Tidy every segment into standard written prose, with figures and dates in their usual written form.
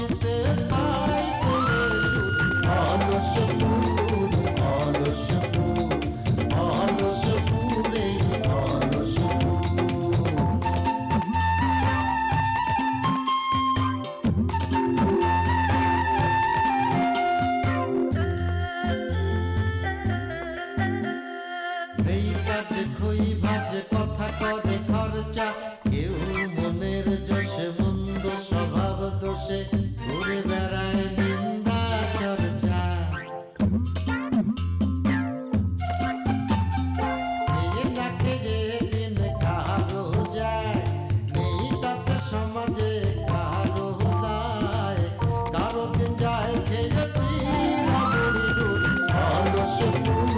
নিশিতে তাই তোলে সুর অলস ফুল অলস ফুল অলস ফুলে অলস ফুল। এই কাজ খই ভাজ কথা করে খরচা কেউ মনের জোশে মন্দ স্বভাব দোষে ঘুরে বেড়ায় নিন্দা চর্চা। এই ডাকে যে দিন কারো যায় নেই তাতে সমাজে কারো দায় কারো দিন যায় খেয়েছি রাবড়ি দুধ অলস ফুল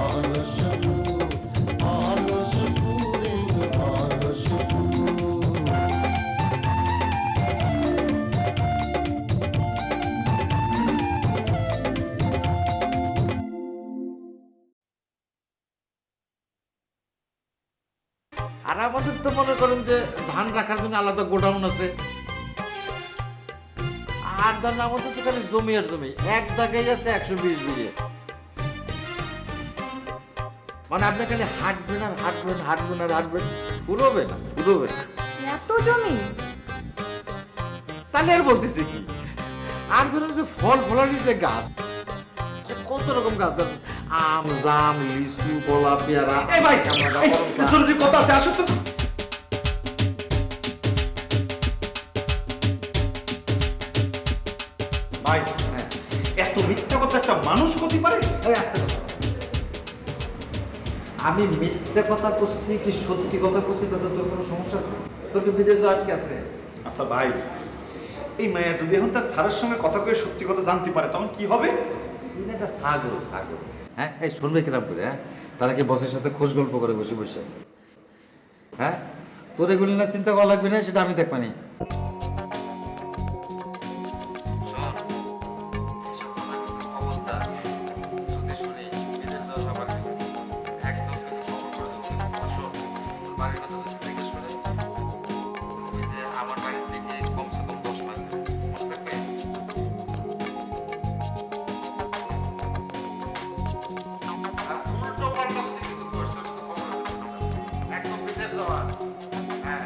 অলস ফুল অলস ফুলে অলস ফুল। আর আমাদের তো মনে করেন যে ধান রাখার জন্য আলাদা গোডাউন আছে। আর ধান আমাদের তো খালি জমি আর জমি, এক জায়গায় আছে 120 বিঘে। মানে আপনি খালি হাঁটবেন আর হাঁটবেন হাঁটবেন আর হাঁটবেন, ফুরোবে না ফুরোবে না। এত জমি? তাহলে আর বলতেছি কি, আর ধরেন যে ফল ফলারি যে গাছ, সে কত রকম গাছ ধরেন আম জাম লিচু কলা পেয়ারা। এই ভাই, আমরা এই গরম চা। জরুরি কথা আছে, আসো তো। ভাই, হ্যাঁ, এত মিথ্যা কথা একটা মানুষ করতে পারে? এই আস্তে কথা। আমি মিথ্যে কথা করছি কি সত্যি কথা করছি তাতে তোর কোনো সমস্যা আছে? তোর কি বিদেশে আটকে আছে? আচ্ছা ভাই, এই মায়া যদি এখন তার স্যারের সঙ্গে কথা কয়ে সত্যি কথা জানতে পারে তখন কি হবে? তুই না একটা ছাগল ছাগল। হ্যাঁ, এই শুনবে কিরাম করে? হ্যাঁ, তারা কি বসের সাথে খোঁজ গল্প করে বসে বসে? হ্যাঁ, তোর এগুলি না চিন্তা করা লাগবে না, সেটা আমি দেখবানি। আমার বাড়ি থেকে কমসে কম 10 মাইল মনে থাকবে। আর উল্টো পাল্টা যদি কিছু করিস তাহলে তো খবর আছে তোর। একদম বিদেশ যাওয়া। হ্যাঁ।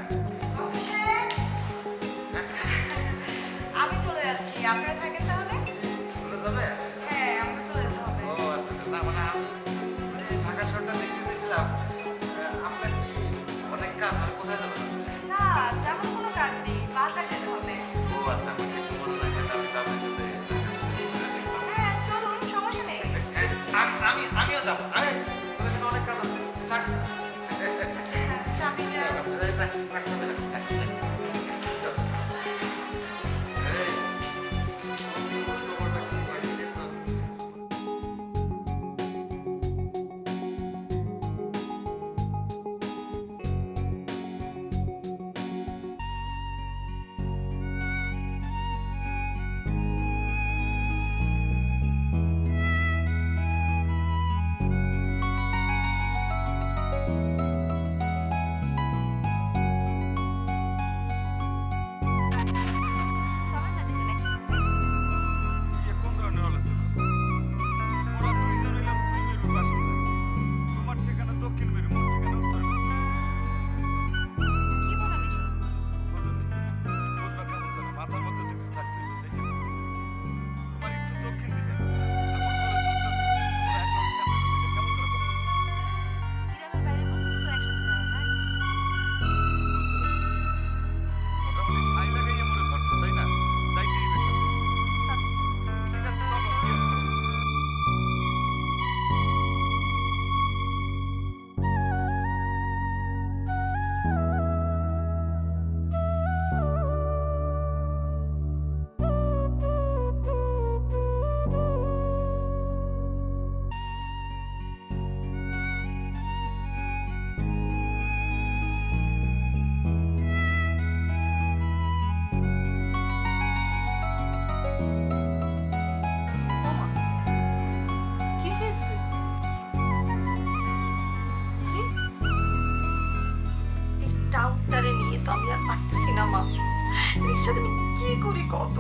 কত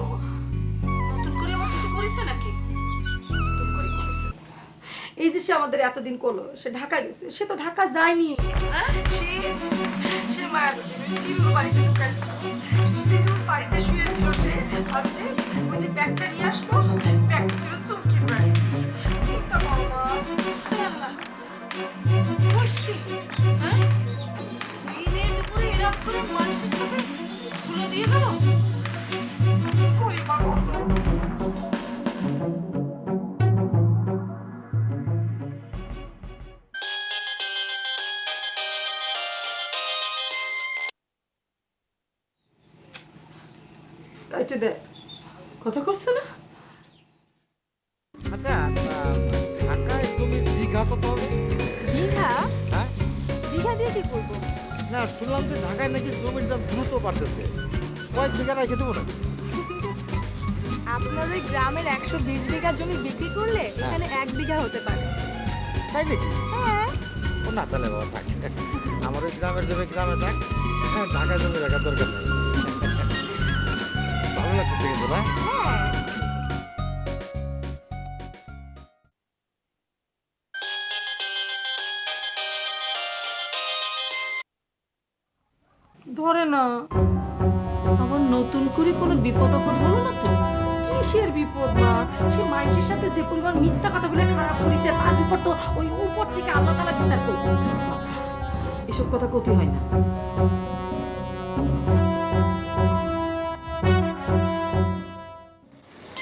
নতুন করে আমার কিছু করেছে নাকি? নতুন করে করেছে। এই যে সে আমাদের এতদিন করলো, সে ঢাকা গেছে, সে তো ঢাকা যায়নি। হ্যাঁ, সে মায়ের সিরুর বাড়িতে ঢুকাইছিল, সিরুর বাড়িতে শুয়েছিল সে। আর যে ওই যে ব্যাগটা নিয়ে আসলো, ব্যাগটা ছিল চুমকির ব্যাগ। চিন্তা করো না। আল্লাহ, মুশকিল। হ্যাঁ, দিনে দুপুরে এরকম করে মানুষের সাথে ভুলে দিয়ে গেল। করিবা কত? কাইটে দে, কথা করছে না? আচ্ছা ঢাকায় তুমি দীঘা কত হবে? দীঘা? হ্যাঁ দীঘা দিয়ে কি করবো? না, শুনলাম যে ঢাকায় নাকি জমির দাম দ্রুত বাড়তেছে, কয়েক বিঘা রেখে দেবো না? আপনার ওই গ্রামের 120 বিঘা জমি বিক্রি করলে এখানে 1 বিঘা হতে পারে। তাই নাকি? হ্যাঁ। ও না, তাহলে বাবা থাক, আমার ওই গ্রামের জমি গ্রামে থাক, ঢাকায় জমি রাখার দরকার নেই। ভালো লাগতেছে কিন্তু না? হ্যাঁ। ধরে না, আবার নতুন করে কোনো বিপদ আপদ হলো না তো? কিসের বিপদ না? সে মানুষের সাথে যে পরিমাণ মিথ্যা কথা বলে খারাপ করেছে, তার বিপদ তো ওই উপর থেকে আল্লাহ তাআলা বিচার করবে। এসব কথা কতি হয় না।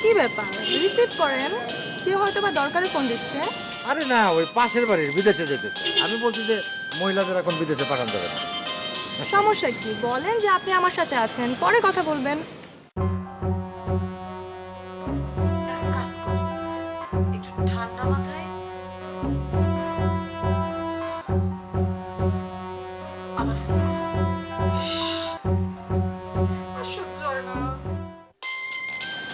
কি ব্যাপার, রিসিভ করেন? কেউ হয়তো বা দরকারে ফোন দিচ্ছে। আরে না, ওই পাশের বাড়ির বিদেশে যেতেছে। আমি বলছি যে মহিলাদের এখন বিদেশে পাঠানো যাবে না। সমস্যা কি? বলেন যে আপনি আমার সাথে আছেন, পরে কথা বলবেন। কাজ কর, একটু ঠান্ডা মাথায় আবার ফোন কর। আর সহ্য হয় না।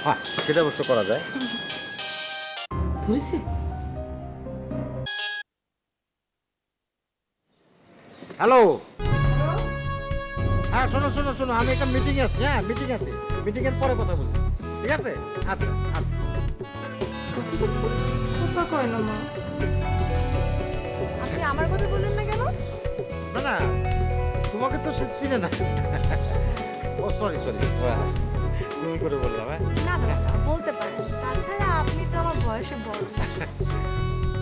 হ্যাঁ, সেটা অবশ্য করা যায়। ধরেছে? হ্যালো, হ্যাঁ শোনো শোনো শোনো, আমি একটা মিটিং আছি। হ্যাঁ, মিটিং আছে, মিটিং এর পরে কথা বলছি, ঠিক আছে? আচ্ছা আচ্ছা। কথা কয় না মা। আপনি আমার কথা বললেন না কেন? না না, তোমাকে তো সে চিনে না। ও সরি সরি, তুমি করে বললাম। হ্যাঁ না না, বলতে পারেন। তাছাড়া আপনি তো আমার বয়সে বড়।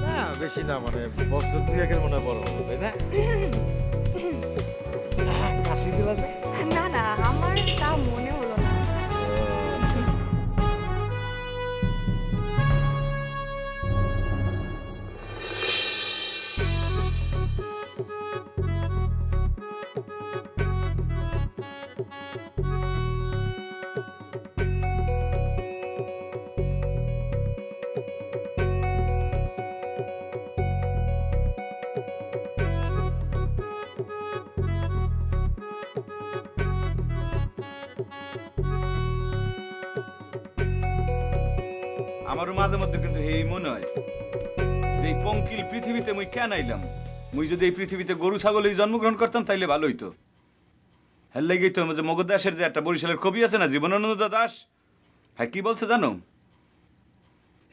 না, বেশি না, মানে বছর 2-1 মনে হয় বড় হবে, তাই না? কাশি দিলা যে? না না, আমার তা মনে হলো না। আমারও মাঝে মধ্যে কিন্তু এই মনে হয় যে এই পঙ্কিল পৃথিবীতে মুই কেন আইলাম। মুই যদি এই পৃথিবীতে গরু ছাগলেই জন্মগ্রহণ করতাম তাইলে ভালো হইতো। হ্যাঁ লেগেই তো যে মগধ দাসের যে একটা বরিশালের কবি আছে না, জীবনানন্দ দাস, হ্যাঁ কি বলছে জানো?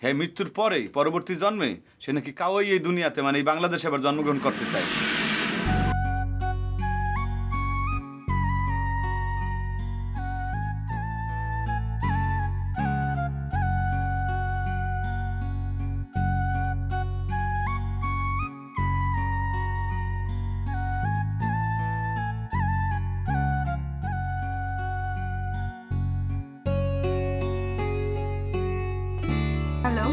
হ্যাঁ, মৃত্যুর পরে পরবর্তী জন্মে সে নাকি কাওয়াই এই দুনিয়াতে, মানে এই বাংলাদেশে আবার জন্মগ্রহণ করতে চায়। হ্যালো,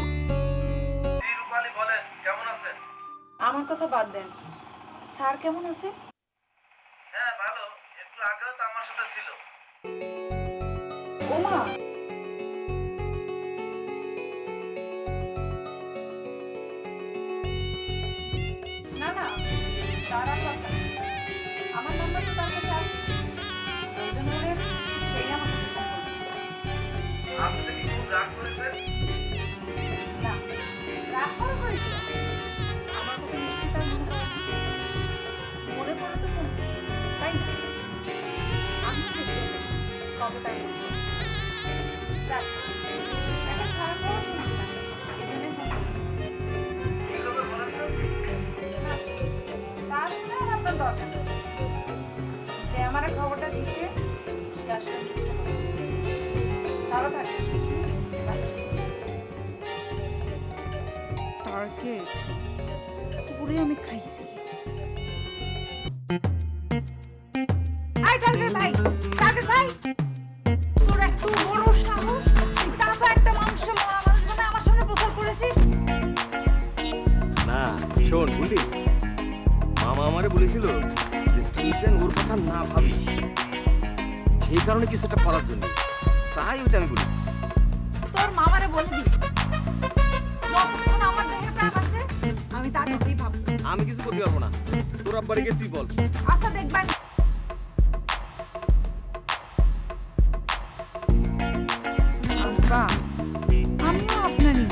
রূপালী বলেন, কেমন আছেন? আমার কথা বাদ দেন। স্যার কেমন আছে? হ্যাঁ ভালো, একটু আগেও তো আমার সাথে ছিল। ওমা, না না, তার আর কথা না। আমার নাম্বার তো তার কাছে আছে। প্রয়োজন হলে সেই আমাকে ফোন করবে। আপনি কি খুব রাগ করেছেন? না, রাগ করা হয়েছে। আমার কথা নিশ্চিত আর মনে পড়ে না। মনে পড়ে তো ফোন করবে, তাই না? আমি ঠিক আছে, কবে তাই বলবো। আপনার দরকার নেই। সে আমার খবরটা দিয়েছে, সে আসলে ভালো থাকে। টার্গেট তোরে আমি খাইছি। আই টার্গেট ভাই, টার্গেট ভাই, তোর এত বড় সাহস, তারপর একটা মানুষের মরা মানুষ মানে আমার সামনে প্রচার করেছিস। না শোন বুঝলি, মামা আমারে বলেছিল যে তুই যেন ওর কথা না ভাবিস, সেই কারণে কিছু একটা করার জন্য, তাই ওইটা আমি বলি। তোর মামারে বলে দিস যতক্ষণ আমার দেহে প্রাণ আছে আমি তার কথাই ভাববো। আমি কিছু করতে পারবো না, তোর আব্বারে গিয়ে তুই বল। আচ্ছা দেখবেন। আব্বা আমিও আপনারই।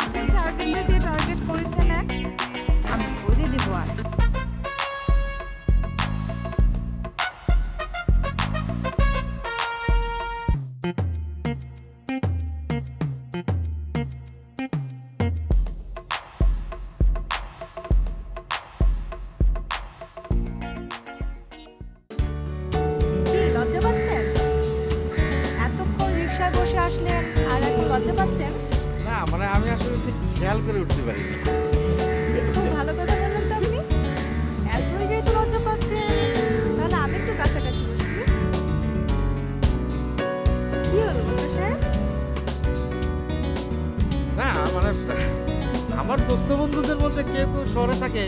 আপনি টার্গেট দিয়ে টার্গেট করেছেন এক, আমি করে দেবো আর। কি লজ্জা পাচ্ছেন? এতক্ষণ রিকশায় বসে আসলেন আর এখন লজ্জা পাচ্ছেন? না মানে আমি আসলে ঠিক খেয়াল করে উঠতে পারিনি। খুব ভালো কথা বললেন তো আপনি। এতই যেহেতু লজ্জা পাচ্ছেন, তাহলে আমি একটু কাছাকাছি বসি। কি হলো মোল্লা সাহেব? না মানে আমার দোস্ত বন্ধুদের মধ্যে কেউ কেউ শহরে থাকে,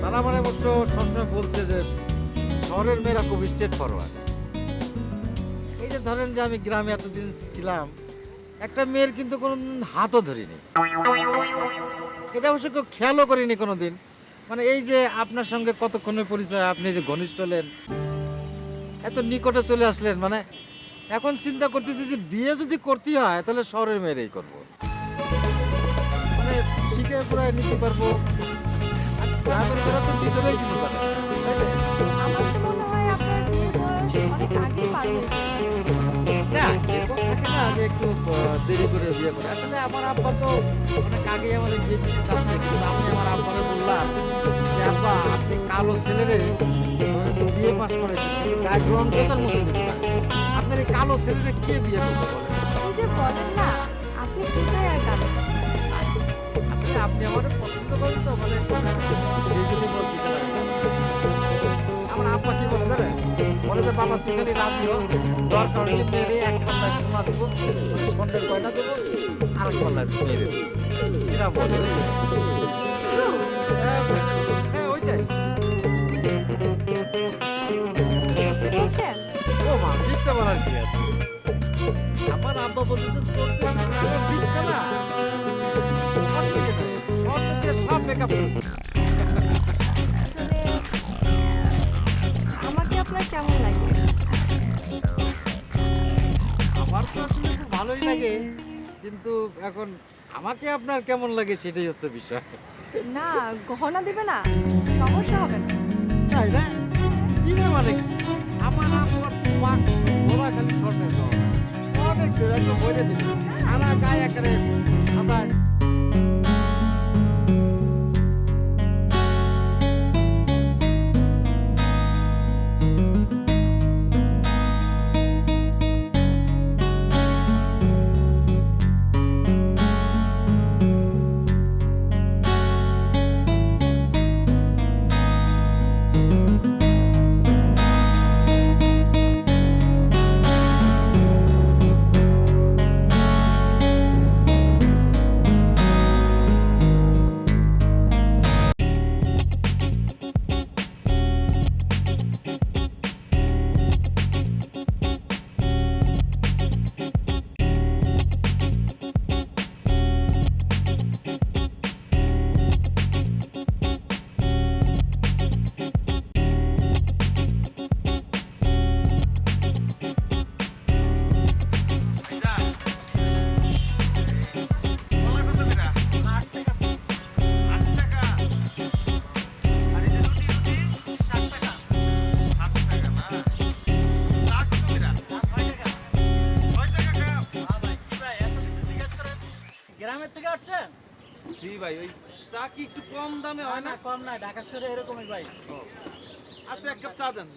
তারা মানে অবশ্য সবসময় বলছে যে শহরের মেয়েরা খুব স্টেট ফরওয়ার্ড। এই যে ধরেন যে আমি গ্রামে এতদিন ছিলাম, একটা মেয়ের কিন্তু কোনোদিন হাতও ধরিনি, এটা অবশ্য কেউ খেয়ালও করিনি কোনোদিন। মানে এই যে আপনার সঙ্গে কতক্ষণের পরিচয়, আপনি যে ঘনিষ্ঠ হলেন, এত নিকটে চলে আসলেন, মানে এখন চিন্তা করতেছি যে বিয়ে যদি করতে হয় তাহলে শহরের মেয়েরাই করবো, মানে শিখে পুরো নিতে পারবো। আর গ্রামের মেয়েরা তো নিজেরাই কিছু জানে, তাই না? আমার তো মনে হয় আপনার বিয়ের বয়স অনেক আগেই পার হয়ে গেছে। না এরকম থাকে না যে একটু দেরি করে বিয়ে করে। আসলে আমার আব্বা তো অনেক আগেই আমাদের বিয়ে দিতে চাচ্ছে, কিন্তু আমি আমার আব্বারে বললাম যে আব্বা আপনি কালো ছেলেরে ধরে তো বিয়ে পাস করেছেন, কিন্তু গায়ে গ্রহণ করে তার মুছে দিতে পারেন, আপনার এই কালো ছেলেরে কে বিয়ে করতে বলেন? এই যে বলেন না, আপনি কোথায় আর কালো? আসলে আপনি আমার পছন্দ করেন তো, মানে রিজনি বলতেছেন আমি জানি। আমার আব্বা কি বলে জানেন, বলে যে বাবা তুই খালি রাজি হো, দরকার হলে মেরে এক পাল্লায় সোনা দেবো, মানে স্বর্ণের গয়না দেবো, আর এক পাল্লায় মেরে দেবো, এরা বলে। হ্যাঁ, হ্যাঁ ওইটাই। সত্যি বলছেন? ও মা মিথ্যা বলার কি আছে, আমার আব্বা বলতেছে তোর তো প্রাণের বীজটা না, স্বর্ণ দিয়ে দেবে, স্বর্ণ দিয়ে সব মেকআপ করবে। আসলে আমাকে আপনার কেমন লাগে? আমার তো আসলে খুব ভালোই লাগে, কিন্তু এখন আমাকে আপনার কেমন লাগে সেটাই হচ্ছে বিষয়। না গহনা দিবে না, সমস্যা হবে না। তাই না? দিবে মানে কি? আমার আপনার পাক গোলা খালি স্বর্ণের গহনা, অনেক দেবে, একদম বলে দিবে, সারা গায়ে একেবারে সাদা। গ্রামের থেকে আসছেন? জি ভাই, ওই চা কি একটু কম দামে হয় না? কম না, ঢাকা শহরে এরকমই ভাই। আচ্ছা, এক কাপ চা দেন।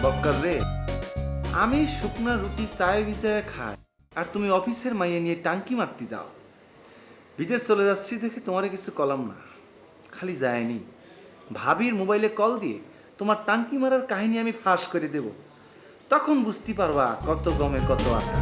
বক্কর রে, আমি শুকনা রুটি চায়ে ভিজায় খাই আর তুমি অফিসের মাইয়ে নিয়ে টাঙ্কি মারতে যাও। বিদেশ চলে যাচ্ছি দেখে তোমারে কিছু কলাম না, খালি যায়নি ভাবির মোবাইলে কল দিয়ে তোমার টাঙ্কি মারার কাহিনী আমি ফাঁস করে দেব, তখন বুঝতে পারবা কত গমে কত আটা।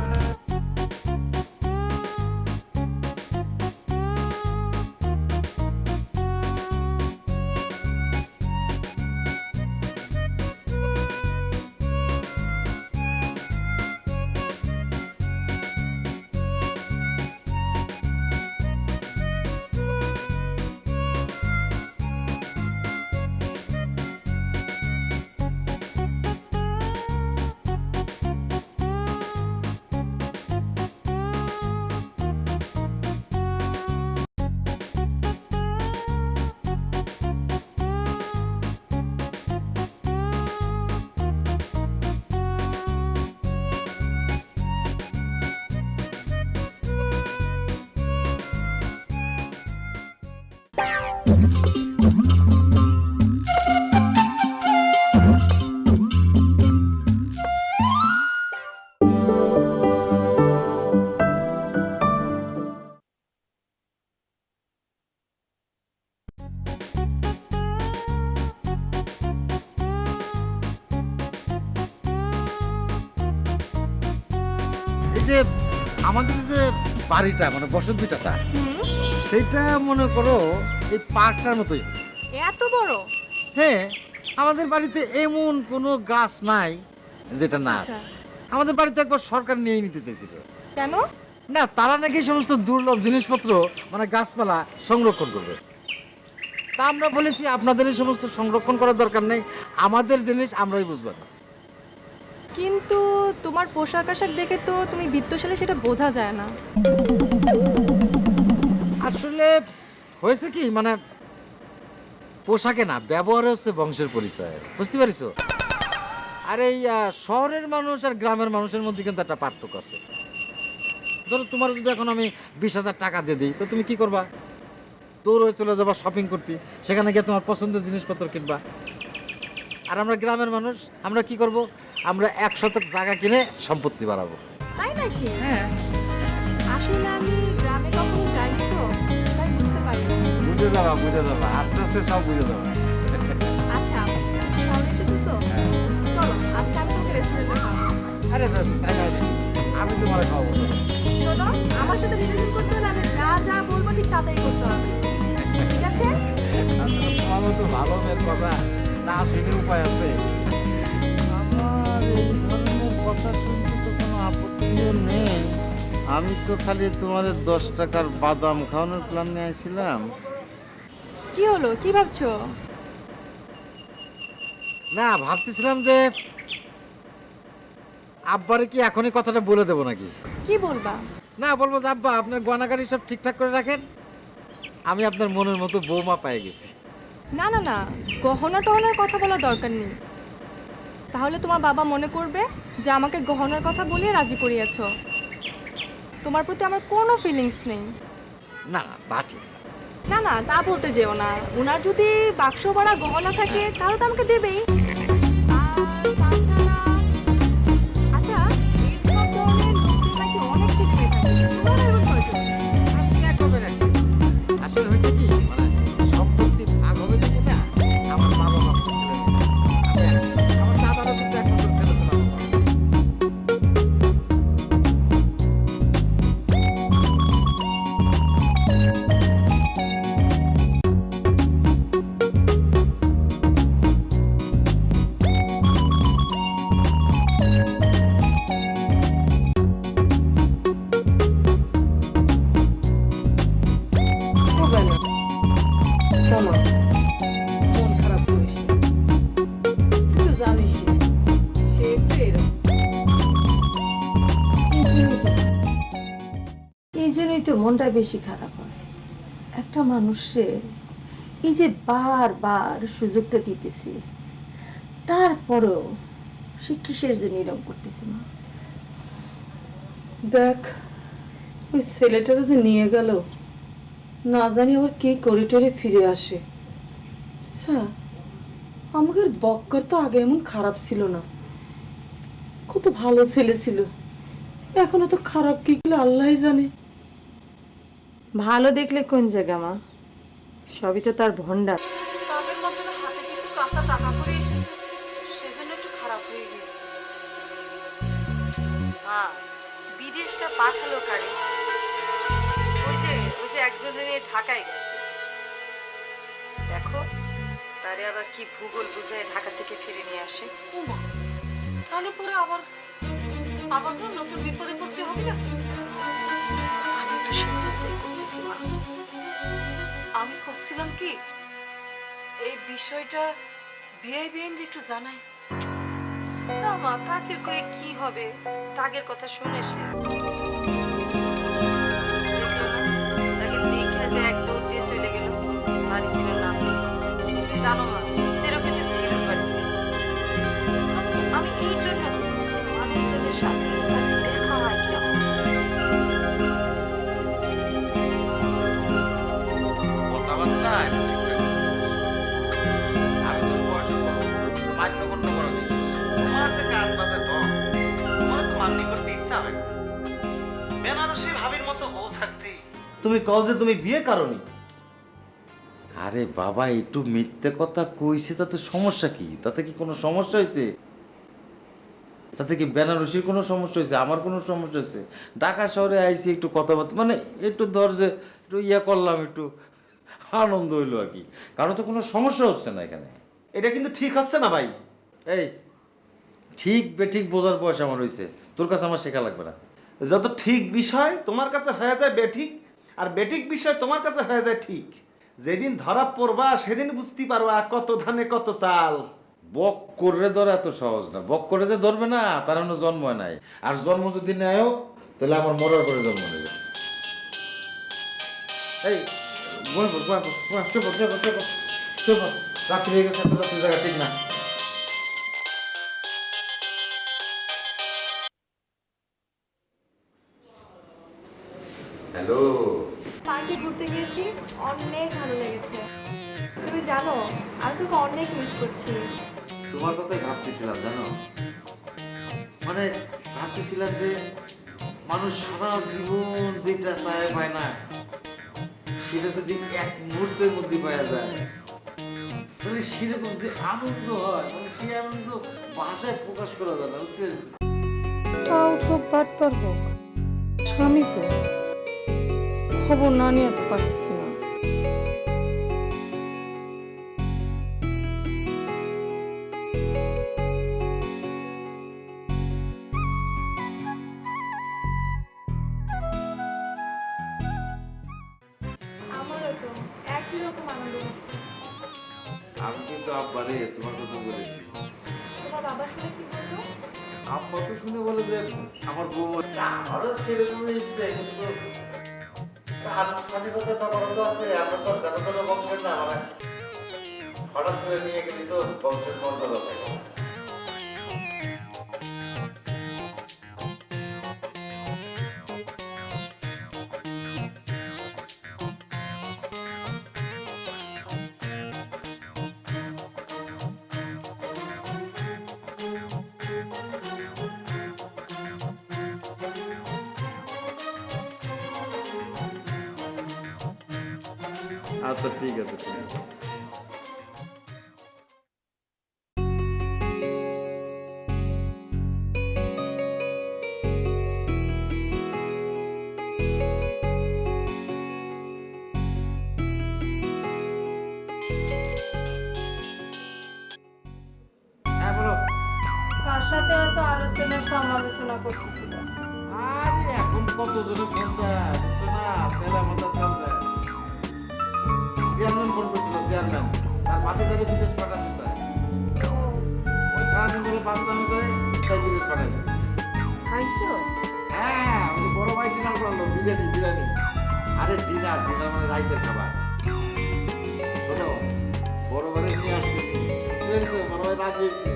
এই যে আমাদের যে বাড়িটা মানে বসত ভিটাটা, সেটা মনে করো এই পার্কটার মতোই। এত বড়? হ্যাঁ, আমাদের বাড়িতে এমন কোনো গাছ নাই যেটা না আছে। আমাদের বাড়িতে একবার সরকার নিয়ে নিতে চাইছিল। কেন? না, তারা নাকি সমস্ত দুর্লভ জিনিসপত্র মানে গাছপালা সংরক্ষণ করবে। তা আমরা বলেছি আপনাদের এই সমস্ত সংরক্ষণ করার দরকার নেই, আমাদের জিনিস আমরাই বুঝবো না। কিন্তু তোমার পোশাক আশাক দেখে তো তুমি বিত্তশালী সেটা বোঝা যায় না। আসলে হয়েছে কি, মানে পোশাকে না, ব্যবহারে হচ্ছে বংশের পরিচয়, বুঝতে পারিস? আর এই শহরের মানুষ আর গ্রামের মানুষের মধ্যে কিন্তু একটা পার্থক্য আছে। ধরো তোমার যদি এখন আমি 20,000 টাকা দিয়ে দিই, তো তুমি কি করবা? দৌড়ে চলে যাবা শপিং করতে, সেখানে গিয়ে তোমার পছন্দের জিনিসপত্র কিনবা। আর আমরা গ্রামের মানুষ, আমরা কি করব? আমরা 1 শতক জায়গা কিনে সম্পত্তি বাড়াবো। তাই নাকি? হ্যাঁ, আসলে আমি গ্রামে কখনো যাইনি তো, তাই বুঝতে পারি না। বুঝে যাবা, আস্তে আস্তে সব বুঝে যাবা। আচ্ছা, শহরে এসেছো তো, চলো আজকে আমি তোমাকে রেস্টুরেন্টে খাবো। আরে আমি তোমার খাওয়াবো। শোনো, আমার সাথে রিলেশন করতে হলে আমি যা যা বলবো ঠিক তাতেই করতে হবে, ঠিক আছে? আসলে তোমারও তো ভালো মেয়ের কথা না শুনে উপায় আছে? আমার এই ধরনের কথা শুনতে তো কোনো আপত্তিও নেই। আমি তো খালি তোমাদের 10 টাকার বাদাম খাওয়ানোর প্ল্যান নিয়ে আসছিলাম। কি হলো, কি ভাবছো? না, ভাবতেছিলাম যে আব্বারে কি এখনই কথাটা বলে দেবো নাকি? কি বলবা? না, বলবো যে আব্বা আপনার গয়নাগাড়ি সব ঠিকঠাক করে রাখেন, আমি আপনার মনের মতো বৌমা পেয়ে গেছি। না না না, গহনা টহনার কথা বলার দরকার নেই। তাহলে তোমার বাবা মনে করবে যে আমাকে গহনার কথা বলিয়ে রাজি করিয়েছো। তোমার প্রতি আমার কোনো ফিলিংস নেই। না না, তা ঠিক না। না না, তা বলতে যেও না। ওনার যদি বাক্স ভরা গহনা থাকে তাহলে তো আমাকে দেবেই। আর তাছাড়া, আচ্ছা, এইসব ধরনের লোকদের নাকি অনেক কিছু হয়ে থাকে। তোমার এমন কয়জন? আমি এক হবে রাখছি। আসলে হয়েছে কি মানে সম্পত্তি ভাগ হবে দেখে না আমার মা বাবা খুঁজছিলেন। আমার দাদারও কিন্তু একমাত্র ছেলে ছিল আমার বাবা। হবে না শোনো, মন খারাপ করিস না। তুই তো জানিস সে একটু এরকম। এই জন্যই তো মনটা বেশি খারাপ হয়। একটা মানুষের এই যে বারবার সুযোগটা দিতেছি, তারপরেও সে কিসের জন্য এরকম করতেছে মা? দেখ, ওই ছেলেটারা যে নিয়ে গেল, না জানি আবার কে করে টরে ফিরে আসে। আচ্ছা, আমাদের বক্কর তো আগে এমন খারাপ ছিল না, কত ভালো ছেলে ছিল। এখন এত খারাপ কি করলে আল্লাহই জানে। ভালো দেখলে কোন জায়গা মা? সবই তো তার ভণ্ডার। তাদের মধ্যে হাতে কিছু কাঁচা টাকা করে এসেছে, সেজন্য একটু খারাপ হয়ে গিয়েছে। মা, বিদেশটা পাঠালো কারে? ওই যে একজনের ঢাকায় গেছে, দেখো তারে আবার কি ভূগোল বুঝায় ঢাকা থেকে ফিরে নিয়ে আসে। ওমা, তাহলে পরে আবার আবার না নতুন বিপদে পড়তে হবে না? আমি তো সেই চিন্তাই করতেছি মা। আমি করছিলাম কি, এই বিষয়টা বিয়ে একটু জানাই। না মা, তাকে কয়ে কি হবে? তাগের কথা শুনে সে দেখলো না, তাকে দেখে যে এক দৌড় দিয়ে চলে গেল, বাড়ি ফিরে না। জানো মা, সেরকম কিন্তু ছিল বাড়ি। আমি এই জন্য যে মানুষজনের সাথে তার দেখা হয় কিরকম। কথাবার্তা একটু ঠিকঠাক বলো। আমি তোর বয়সে বড়, মান্যগণ্য বড় জিনিস। তোমার যে কাজ বাজে ঢং, তোমার তো মান্যি করতে ইচ্ছা হবে না। বেনারসি ভাবির মতো বউ থাকতে তুমি কও যে তুমি বিয়ে করনি। আরে বাবা, একটু মিথ্যে কথা কইছে তাতে সমস্যা কি? তাতে কি কোনো সমস্যা হয়েছে? তাতে কি বেনারসির কোনো সমস্যা হয়েছে? আমার কোনো সমস্যা হয়েছে? ঢাকা শহরে আইসি একটু কথাবার্তা মানে একটু ধর যে একটু ইয়া করলাম, একটু আনন্দ হইলো আর কি। কারণ তো কোনো সমস্যা হচ্ছে না এখানে। এটা কিন্তু ঠিক হচ্ছে না ভাই। এই ঠিক বেঠিক বোঝার বয়স আমার হয়েছে, তোর কাছে আমার শেখা লাগবে না। যত ঠিক বিষয় তোমার কাছে হয়ে যায় বেঠিক, আর বেঠিক বিষয় তোমার কাছে হয়ে যায় ঠিক। যেদিন ধরা পড়বা সেদিন বুঝতে পারবা কত ধানে কত চাল। বক করে ধরা এত সহজ না। বক করে যে ধরবে না তার জন্য জন্ম হয় নাই। আর জন্ম যদি নেয়ও তাহলে আমার মরার পরে জন্ম নেবে। এই রাত্রি হয়ে গেছে, এত রাত্রি জায়গা ঠিক না। হ্যালো, পার্কে ঘুরতে গিয়েছি, অনেক ভালো লেগেছে। তুমি জানো, আমি তোকে অনেক মিস করছি। তোমার কথাই ভাবতেছিলাম জানো, মানে ভাবতেছিলাম যে মানুষ সারা জীবন যেটা চায় পায় না, সেটা যদি এক মুহূর্তের মধ্যে পাওয়া যায় তাহলে সেরকম যে আনন্দ হয়, মানে সেই আনন্দ ভাষায় প্রকাশ করা যায় না। বুঝতে পেরেছি? তাও হোক বাটপার হোক, স্বামী তো খবর না নিয়ে পারছি না। আমারও তো একই রকম আনন্দ হচ্ছে। আমি কিন্তু আব্বারে তোমার কথা বলেছি। তোমার বাবার সাথে কি বললো? আব্বা তো শুনে বলে যে আমার বউ আমারও সেরকমই ইচ্ছে, কিন্তু আনুষ্ঠানিকতা করা তো আছে। আমরা তো জানা তো বংশের না, মানে হঠাৎ করে নিয়ে গেলি তো বংশের মর্যাদা থাকে। আচ্ছা ঠিক আছে ঠিক আছে। হ্যাঁ বলো। কার সাথে এত আলোচনা সমালোচনা করতেছিল? আরে এখন কতজনে ফোন দেয় বুঝছো না, তেলে মাথার ফোন দেয়। চেয়ারম্যান ফোন করছিল, চেয়ারম্যান তার ভাতিজারে বিদেশ পাঠাতে চায়। ওই সারাদিন ধরে বান্দরামি করে তাই বিদেশ পাঠাইছে। খাইছো? হ্যাঁ ওই যে বড় ভাই ডিনার করলো, বিরিয়ানি বিরিয়ানি। আরে ডিনার ডিনার মানে রাইতের খাবার। শোনো বড় ভাই নিয়ে আসতেছি, বুঝতে পেরেছো? বড় ভাই রাজি হয়েছে।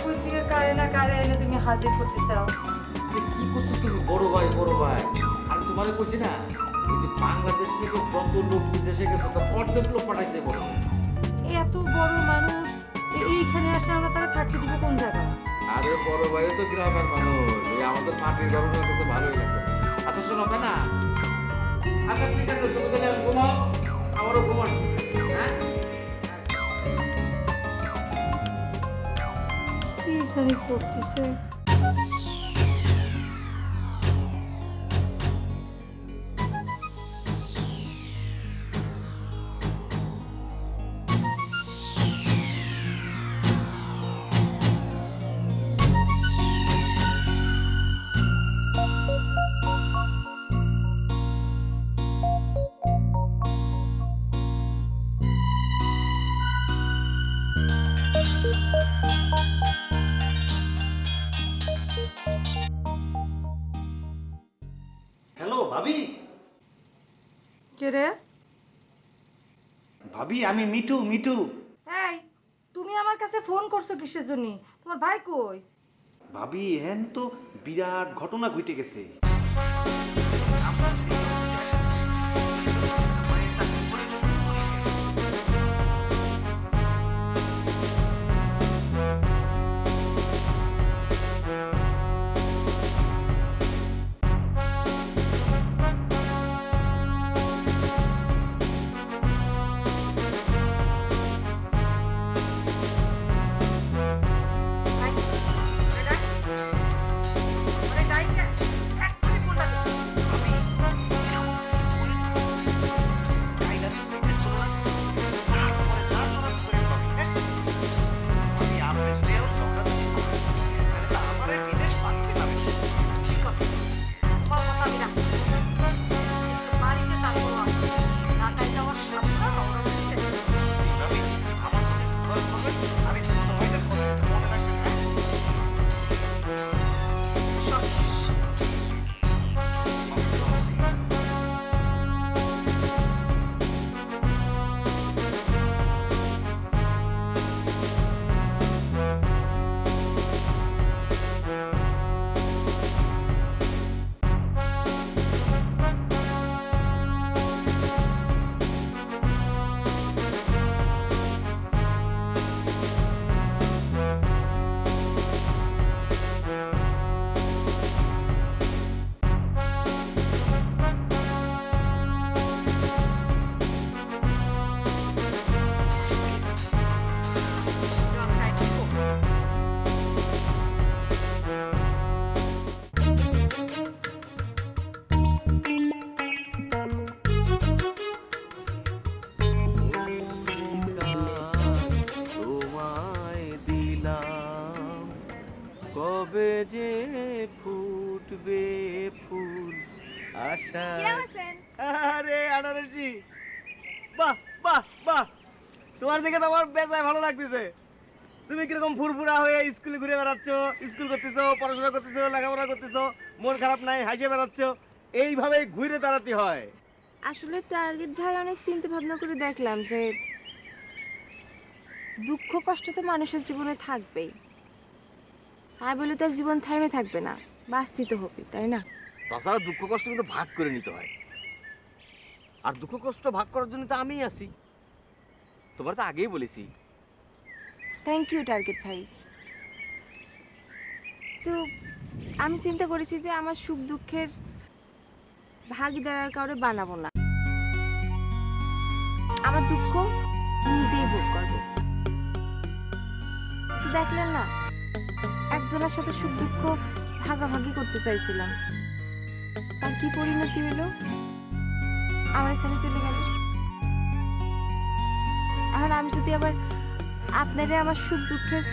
কই থেকে কারে না কারে এনে তুমি হাজির করতে চাও? আরে কি করছো তুমি? বড় ভাই বড় ভাই। আর তোমারে কইছি না ওই যে বাংলাদেশ থেকে যত লোক বিদেশে গেছে তো অর্ধেক লোক পাঠাইছে বড় ভাই। এত বড় মানুষ এইখানে আসলে আমরা তারা থাকতে দিব কোন জায়গায়? আরে বড় ভাই তো গ্রামের মানুষ, এই আমাদের মাটির গরমের কাছে ভালোই লাগছে। আচ্ছা শোনো না, আচ্ছা ঠিক আছে তুমি তাহলে ঘুমাও, আমারও ঘুম আসছে। হ্যাঁ কি জানি করতেছে। হ্যালো ভাবি। কে রে? ভাবি আমি মিঠু মিঠু। এই তুমি আমার কাছে ফোন করছো কিসের জন্য? তোমার ভাই কই? ভাবি হ্যাঁ তো বিরাট ঘটনা ঘটে গেছে। কবে যে ফুটবে ফুল আশা। আরে আনারসি, বাহ বাহ বাহ, তোমার দেখে তো আমার বেজায় ভালো লাগতেছে। তুমি কিরকম ফুরফুরা হয়ে স্কুলে ঘুরে বেড়াচ্ছ, স্কুল করতেছো, পড়াশোনা করতেছো, লেখাপড়া করতেছো, মন খারাপ নাই, হাসে বেড়াচ্ছ। এইভাবেই ঘুরে দাঁড়াতে হয়। আসলে টার্গেট ভাই অনেক চিন্তা ভাবনা করে দেখলাম যে দুঃখ কষ্ট তো মানুষের জীবনে থাকবেই, তাই বলে তার জীবন থামে থাকবে না, বাঁচতে তো হবে, তাই না? তাছাড়া দুঃখ কষ্ট কিন্তু ভাগ করে নিতে হয়, আর দুঃখ কষ্ট ভাগ করার জন্য তো আমিই আছি। তোমার তো আগেই বলেছি। থ্যাংক ইউ টার্গেট ভাই। তো আমি চিন্তা করেছি যে আমার সুখ দুঃখের ভাগিদার আর কাউরে বানাবো না। আমার দুঃখ নিজেই ভোগ করবো। কিছু দেখলেন না, একজনের সাথে সুখ দুঃখ ভাগাভাগি করতে চাইছিলাম, তার কি পরিণতি হলো? আমার ছেলে চলে গেল। এখন আমি যদি আবার আপনারে আমার সুখ দুঃখের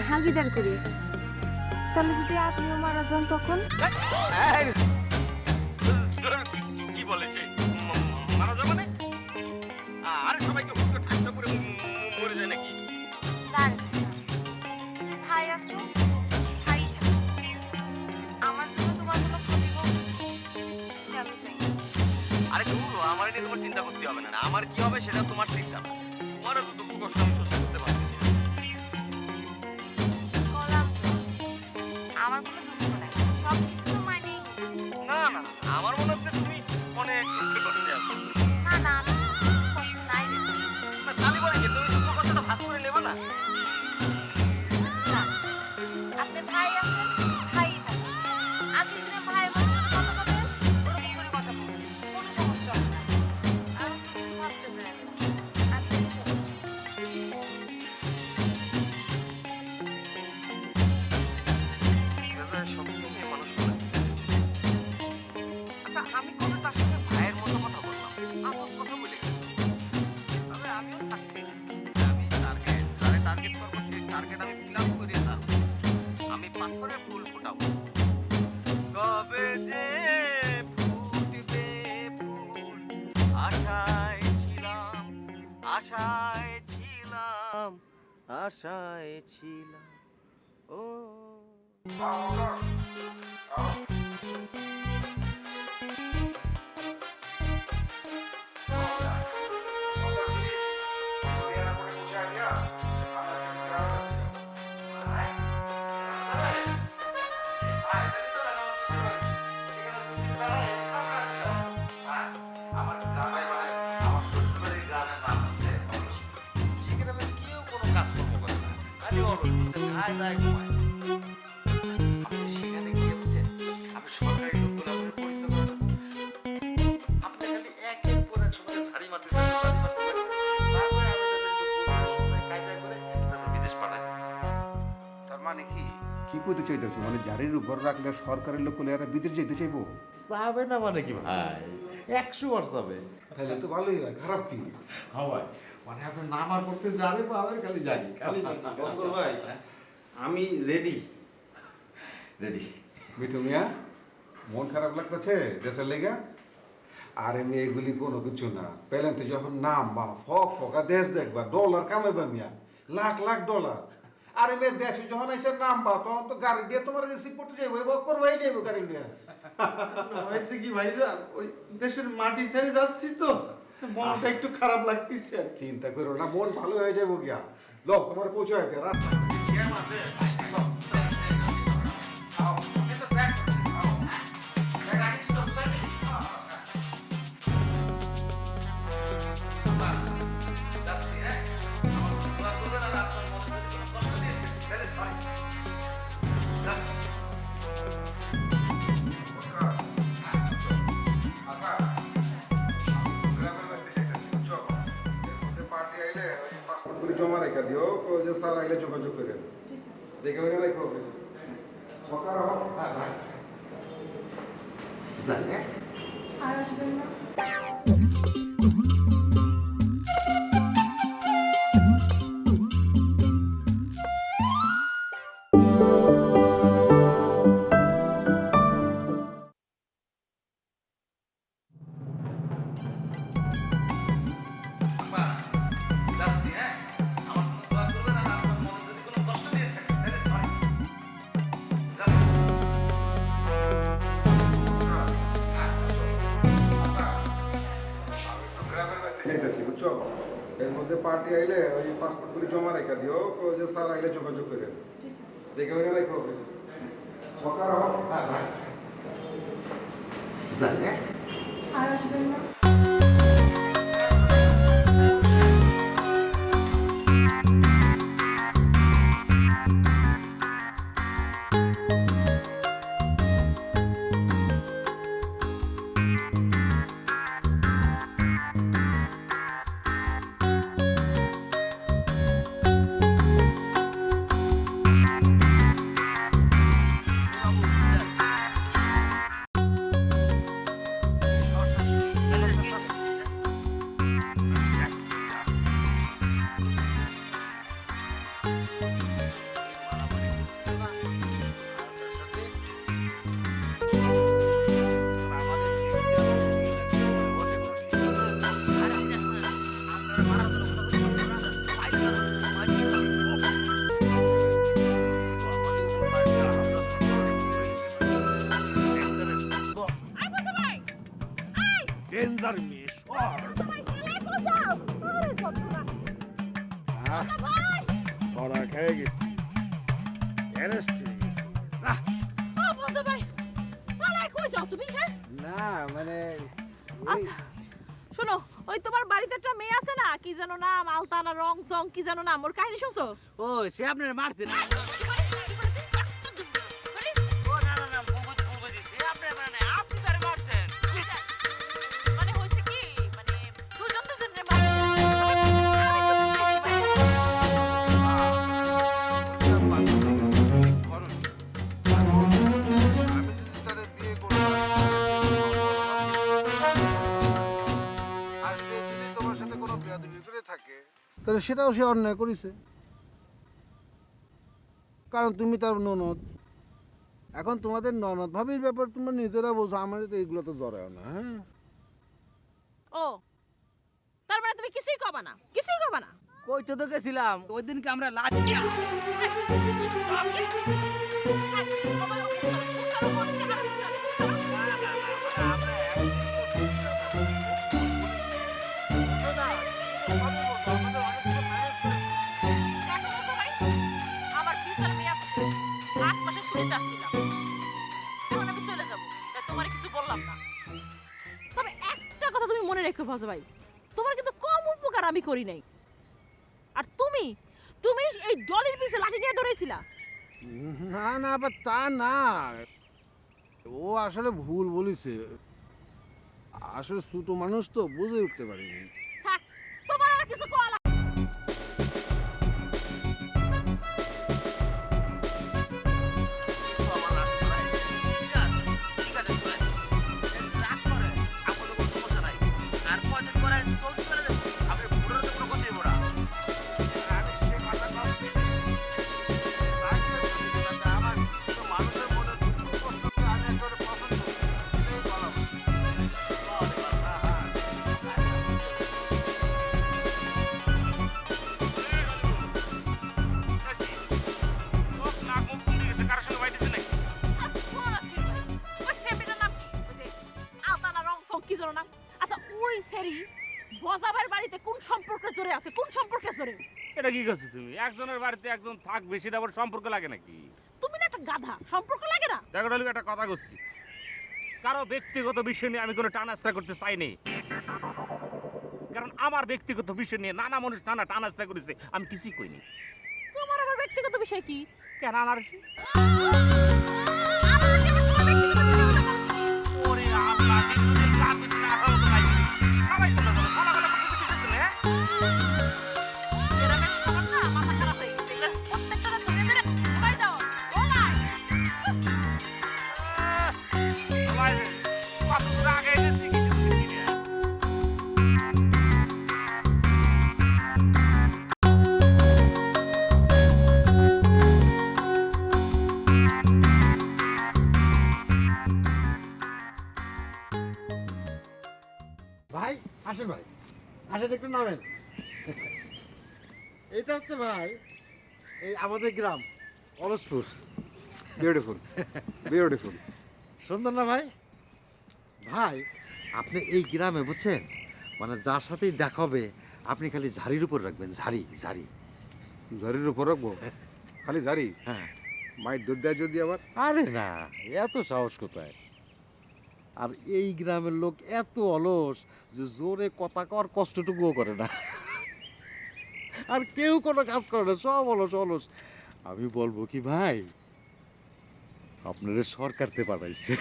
ভাগিদার করি, তাহলে যদি আপনিও মারা যান তখন? কি বলে যে মারা যাবে মানে? আরে সবাইকে হুটকে ঠাট্টা করে মরে যায় নাকি? ভাই আসো, ভাই আমার জন্য তোমার কোনো ক্ষতি হোক সেটা আমি চাই না। আরে দূর, আমার নিয়ে তোমার চিন্তা করতে হবে না। আমার কি হবে সেটা তোমার চিন্তা না। তোমারও তো দুঃখ কষ্ট আমি সহ্য করতে পারতেছি না। বললাম তো, আমার কোনো দুঃখ নাই, সব কিছু তো মানিয়ে না না, আমার মনে হচ্ছে তুমি অনেক দুঃখে কষ্টে আছো। না না, আমি কষ্ট নাই রে। না, তাহলে বলে কি তুমি দুঃখ কষ্টটা ভাগ করে নেবে না? না, আপনি ভাই আছেন, ভাই থাকেন। আপনি যদি ভাইয়ের মতো কথা বলেন, ওরকম করে কথা বলবেন, কোনো সমস্যা হবে না। আর অন্য কিছু ভাবতে চাই না। আপনি শোনেন। সত্যি মেয়ে মানুষ নয়। আচ্ছা, আমি কবে তার সঙ্গে ভাইয়ের মতো কথা বললাম? আমার কথা বলে গেছি। তবে আমিও থাকছি। আমি টার্গেট করবো, সেই টার্গেট আমি ফিল আপ করে ছাড়বো। আমি পাথরে ফুল ফোটাবো। কবে যে ফুটবে ফুল, আশায় ছিলাম, আশায় ছিলাম, আশায় ছিলাম। ও আমার গ্রামে মানে আমার শ্বশুরবাড়ির গ্রামের নাম আছে অলস। সেখানে আমি কেউ কোনো কাজকর্ম করে না, খালি অলস বুঝছে, খায় দায় ঘুমায়। আপনি সেখানে গিয়ে বুঝছেন আমি সরকারি লোকগুলো আপনার পরিচয় করে দেবো। আপনি খালি একের পর এক সময় ঝাড়ি মারতে থাকবেন, ঝাড়ি মারতে থাকবেন। তারপরে আমি তাদের একটু বুঝে শুনে কায়দায় করে তারপর বিদেশ পাঠাই দেবো। তার মানে কি কি করতে চাইতেছো? মানে জারির উপর রাখলে সরকারের লোক হলে এরা বিদেশ যেতে চাইবো? চাবে না মানে কি ভাই, 100 চাবে। তাহলে তো ভালোই হয়, খারাপ কি? হ্যাঁ ভাই, মানে আপনার নাম আর করতে জানে পাবেন, খালি জানি খালি ভাই আমি রেডি। রেডি। মিঠু মিয়া, মন খারাপ লাগতেছে দেশের লেগে? আর এমনি এগুলি কোনো কিছু না। পেলেন তো যখন নাম বা ফকা দেশ দেখবা, ডলার কামাইবা মিয়া, লাখ লাখ ডলার। আর এমনি দেশে যখন এসে নাম বা তখন তো গাড়ি দিয়ে তোমার রিসিভ করতে যাইবো, এবার করবাই যাইবো গাড়ি নিয়ে। হয়েছে কি ভাইজান, ওই দেশের মাটি ছেড়ে যাচ্ছি তো, মনটা একটু খারাপ লাগতেছে আর কি। চিন্তা করো না, মন ভালো হয়ে যাবো গিয়া। লোক তোমার পৌঁছায় দে রাস্তা। জমা রেখে দিও, ওই যে স্যার আইলে যোগাযোগ করে দেখে ওই রেখো। সকাল জানে আর আসবেন না? যাচ্ছি, হ্যাঁ? আমার জন্য দোয়া করবেন, আর আপনার মনে যদি কোনো কষ্ট দিয়ে থাকে তাহলে সরি। গ্রামের বাড়িতে যাইতেছি, বুঝছো? এর মধ্যে পার্টি আইলে ওই পাসপোর্ট করে জমা রেখে দিও, ওই যে স্যার আইলে যোগাযোগ করে দেখে ওই রেখো। সকাল জানে আর আসবেন না? ধরা খেয়ে গেছি, অ্যারেস্ট হয়ে গেছি। বজা ভাই পালাই কই যাও তুমি? হ্যাঁ না মানে আচ্ছা শোনো, ওই তোমার বাড়িতে একটা মেয়ে আছে না, কি জানো না, মালতানা রং সং কি জানো না, মোর কাহিনী শুনছো? ও সে আপনার মারছে না? মানে হইছে কি, মানে দুজন দুজনের আমি যদি তারে বিয়ে করতাম আর সে যদি তোমার সাথে কোনো বেয়াদবি করে থাকে তাহলে সেটাও সে অন্যায় করেছে, কারণ তুমি তার ননদ। এখন তোমাদের ননদ ভাবির ব্যাপার তোমরা নিজেরা বোঝো, আমার তো এগুলো তো জড়ায় না। হ্যাঁ ও তার মানে তুমি কিছুই কবা না, কিছুই কবা না? কইতে তো গেছিলাম ওই দিনকে আমরা লাঠি আমার ভিসার মেয়াদ শেষ, 8 মাসে ছুটিতে আসছিলাম, এখন আমি চলে যাব, তাই তোমার কিছু বললাম না। তবে একটা কথা তুমি মনে রেখো ভজ ভাই, তোমার কিন্তু কম উপকার আমি করি নাই। আর তুমি তুমি এই ডলির পিছে লাঠি নিয়ে দৌড়াইছিলা। না না, আবার তা না, ও আসলে ভুল বলেছে, আসলে ছোট মানুষ তো বুঝে উঠতে পারিনি। থাক, তোমার আর কিছু কোয়া লাগবে না। মানুষের মনে দুঃখ কষ্ট আমি একেবারে পছন্দ করি, সেটাই বলা ভালো। আর কোন আছে ভাই? ওই সেমিটার নাম কি? ওই যে আলতানা রং সং কি জানো নাম? আচ্ছা ওই সেরি বজাবের বাড়িতে কোন সম্পর্কে জড়ে আছে? কোন সম্পর্কে জড়ে? এটা কি করছো তুমি? একজনের বাড়িতে একজন থাকবে, সেটা আবার সম্পর্ক লাগে নাকি? তুমি না একটা গাধা, সম্পর্ক লাগে না? দেখো ডালু, একটা কথা করছি, কারো ব্যক্তিগত বিষয় নিয়ে আমি কোনো টানাস্তা করতে চাইনি, কারণ আমার ব্যক্তিগত বিষয় নিয়ে নানা মানুষ নানা টানাস্তা করেছে, আমি কিছুই কইনি। তোমার আবার ব্যক্তিগত বিষয় কি? কেন আমার ওরে আল্লাহ, দীর্ঘদিন কার পিছনে আঠারো বছর লাগিয়ে দিচ্ছি, সবাই তো জানো, সবাই করতেছে কিসের জন্য? এরকম সবার না মাথা খারাপ হয়ে গেছে, এগুলো প্রত্যেকটা ধরে ধরে ওলাই দাও, ওলাই। কত দূর আগে এসেছি কিছু বুঝিনি। ভাই আসেন, ভাই আসেন, একটু নামেন। এটা হচ্ছে ভাই এই আমাদের গ্রাম অলসপুর। Beautiful beautiful. সুন্দর না ভাই? ভাই আপনি এই গ্রামে বুঝছেন, মানে যার সাথেই দেখা হবে আপনি খালি ঝাড়ির উপর রাখবেন, ঝাড়ি ঝাড়ি। ঝাড়ির উপর রাখবো? খালি ঝাড়ি? হ্যাঁ। মাইর দুধ দেয় যদি আবার? আরে না, এত সাহস কোথায়? আর এই গ্রামের লোক এত অলস যে জোরে কথা কর কষ্টটুকুও করে না, আর কেউ কোনো কাজ করে না, সব অলস অলস। আমি বলবো কি ভাই, আপনাদের সরকারতে পাঠাইছে।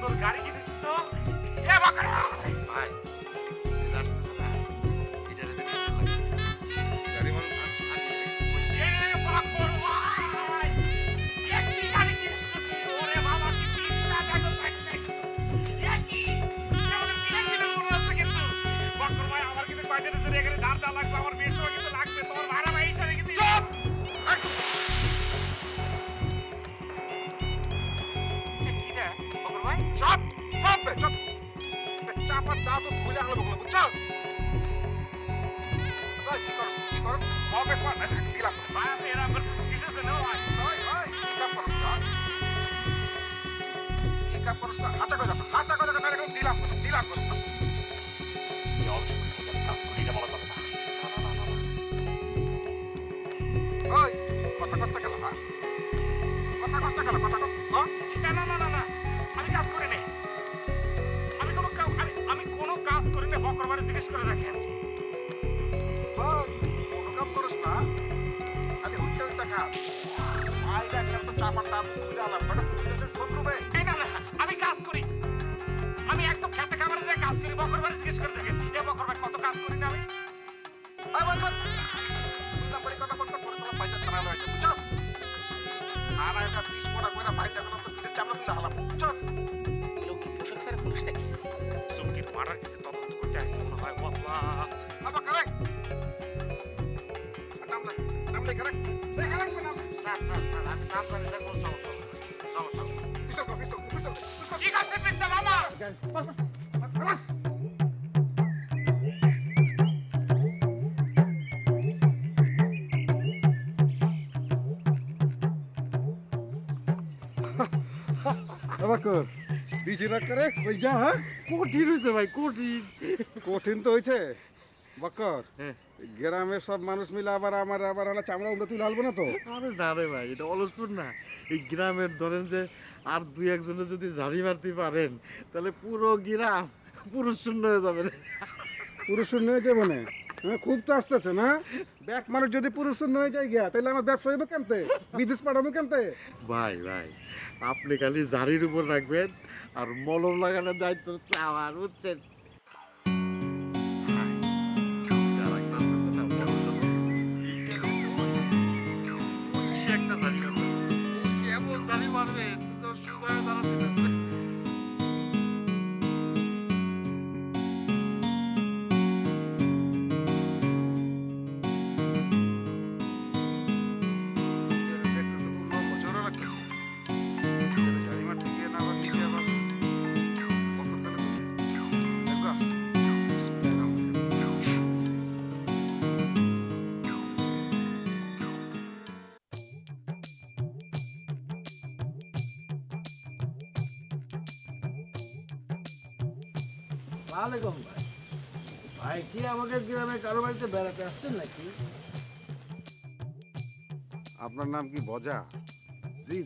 সুন্দর গাড়ি কিনেছি তো। ভাই সেটা আসতেছে না, এটা রেখে দিচ্ছেন লাগে। গাড়ি মানে আচ্ছা ভাই চপ চপ বে চপ চাপার দাও তো খুলে আলো বগলে বুঝছো কি করো হবে কোন দিলাম ভাই আপনি এরকম করতেছেন কিসের জন্য ভাই কি কাপ করছ কি কাপ করছ হাঁচা করে মেরে দিলাম এই অলস করে কাজ করি এটা বলা যাবে না ওই কথা গেল হ্যাঁ কথা গেল না আমি কাজ করি নাই আমি কোনো কাজ করি না বকরবারে জিজ্ঞেস করে দেখেন কোনো কাম করিস না খালি হুইটা খা আই দেখলাম তো চাপার দাম খুলে আলাম বাট তুই দেশের শত্রু বে এই না আমি কাজ করি আমি একদম খেতে খাবারে যে কাজ করি বকরবারে জিজ্ঞেস করে দেখেন এ বকরবার কত কাজ করি না আমি আই বল তুই পরে কথা করে তোরা পয়সা ছাড়া হয়েছে বুঝছস আর এটা 20 মোটা কইরা বাইটা গেল তো তুই চামড়া তুলে হালাম বুঝছস লক্ষ্মী পোশাক স্যার পুলিশটা কি সুমকির মার্ডার কেসে তদন্ত করতে আসছে মনে হয় বাবা আবা কারেক্ট নাম লে কারেক্ট সে কারেক্ট নাম স্যার আমি নাম জানি স্যার কোনো সমস্যা নেই। পিস্তল কি করতে পিস্তা বাবা বাকর দিছি না করে ওই যা হ্যাঁ কঠিন হয়েছে ভাই কঠিন। কঠিন তো হয়েছে বাকর গ্রামের সব মানুষ মিলে আবার হলো চামড়া উল্টো তুলে হালবো না তো আরে না রে ভাই এটা অলসপুর না, এই গ্রামের ধরেন যে আর দুই একজনে যদি ঝাড়ি মারতে পারেন তাহলে পুরো গ্রাম পুরুষ শূন্য হয়ে যাবে রে। পুরুষ শূন্য হয়ে যাবে না খুব তো আসতেছে না ব্যাক মানুষ যদি পুরুষ শূন্য হয়ে যায় গিয়া তাহলে আমার ব্যবসা হইবে কেমতে বিদেশ পাঠাবো কেমতে ভাই আপনি খালি ঝাড়ির উপর রাখবেন আর মলম লাগানোর দায়িত্ব হচ্ছে আমার, বুঝছেন? ওয়ালাইকুম ভাই। ভাই কি আমাকে গ্রামে কারো বাড়িতে বেড়াতে আসছেন নাকি? আপনার নাম কি বজা? জি।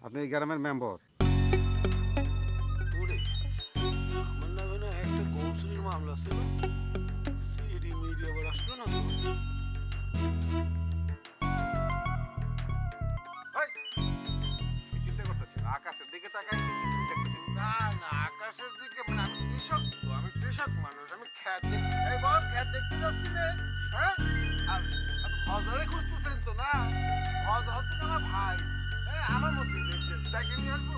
আপনি এই গ্রামের মেম্বার? ওরে আমার নামে না একটা কৌশলের মামলা ছিল, সিডি মিডিয়া আবার আসলো না তো। চিন্তা করতেছেন আকাশের দিকে তাকাই না আকাশের দিকে মানে আমি কৃষক মানুষ, আমি খ্যাত দেখতে এই বল খ্যাত দেখতে যাচ্ছি রে হ্যাঁ। আর হজারে খুঁজতেছেন তো না, হজ হচ্ছে আমার ভাই, আমার মধ্যে দেখে নিয়ে আসবো।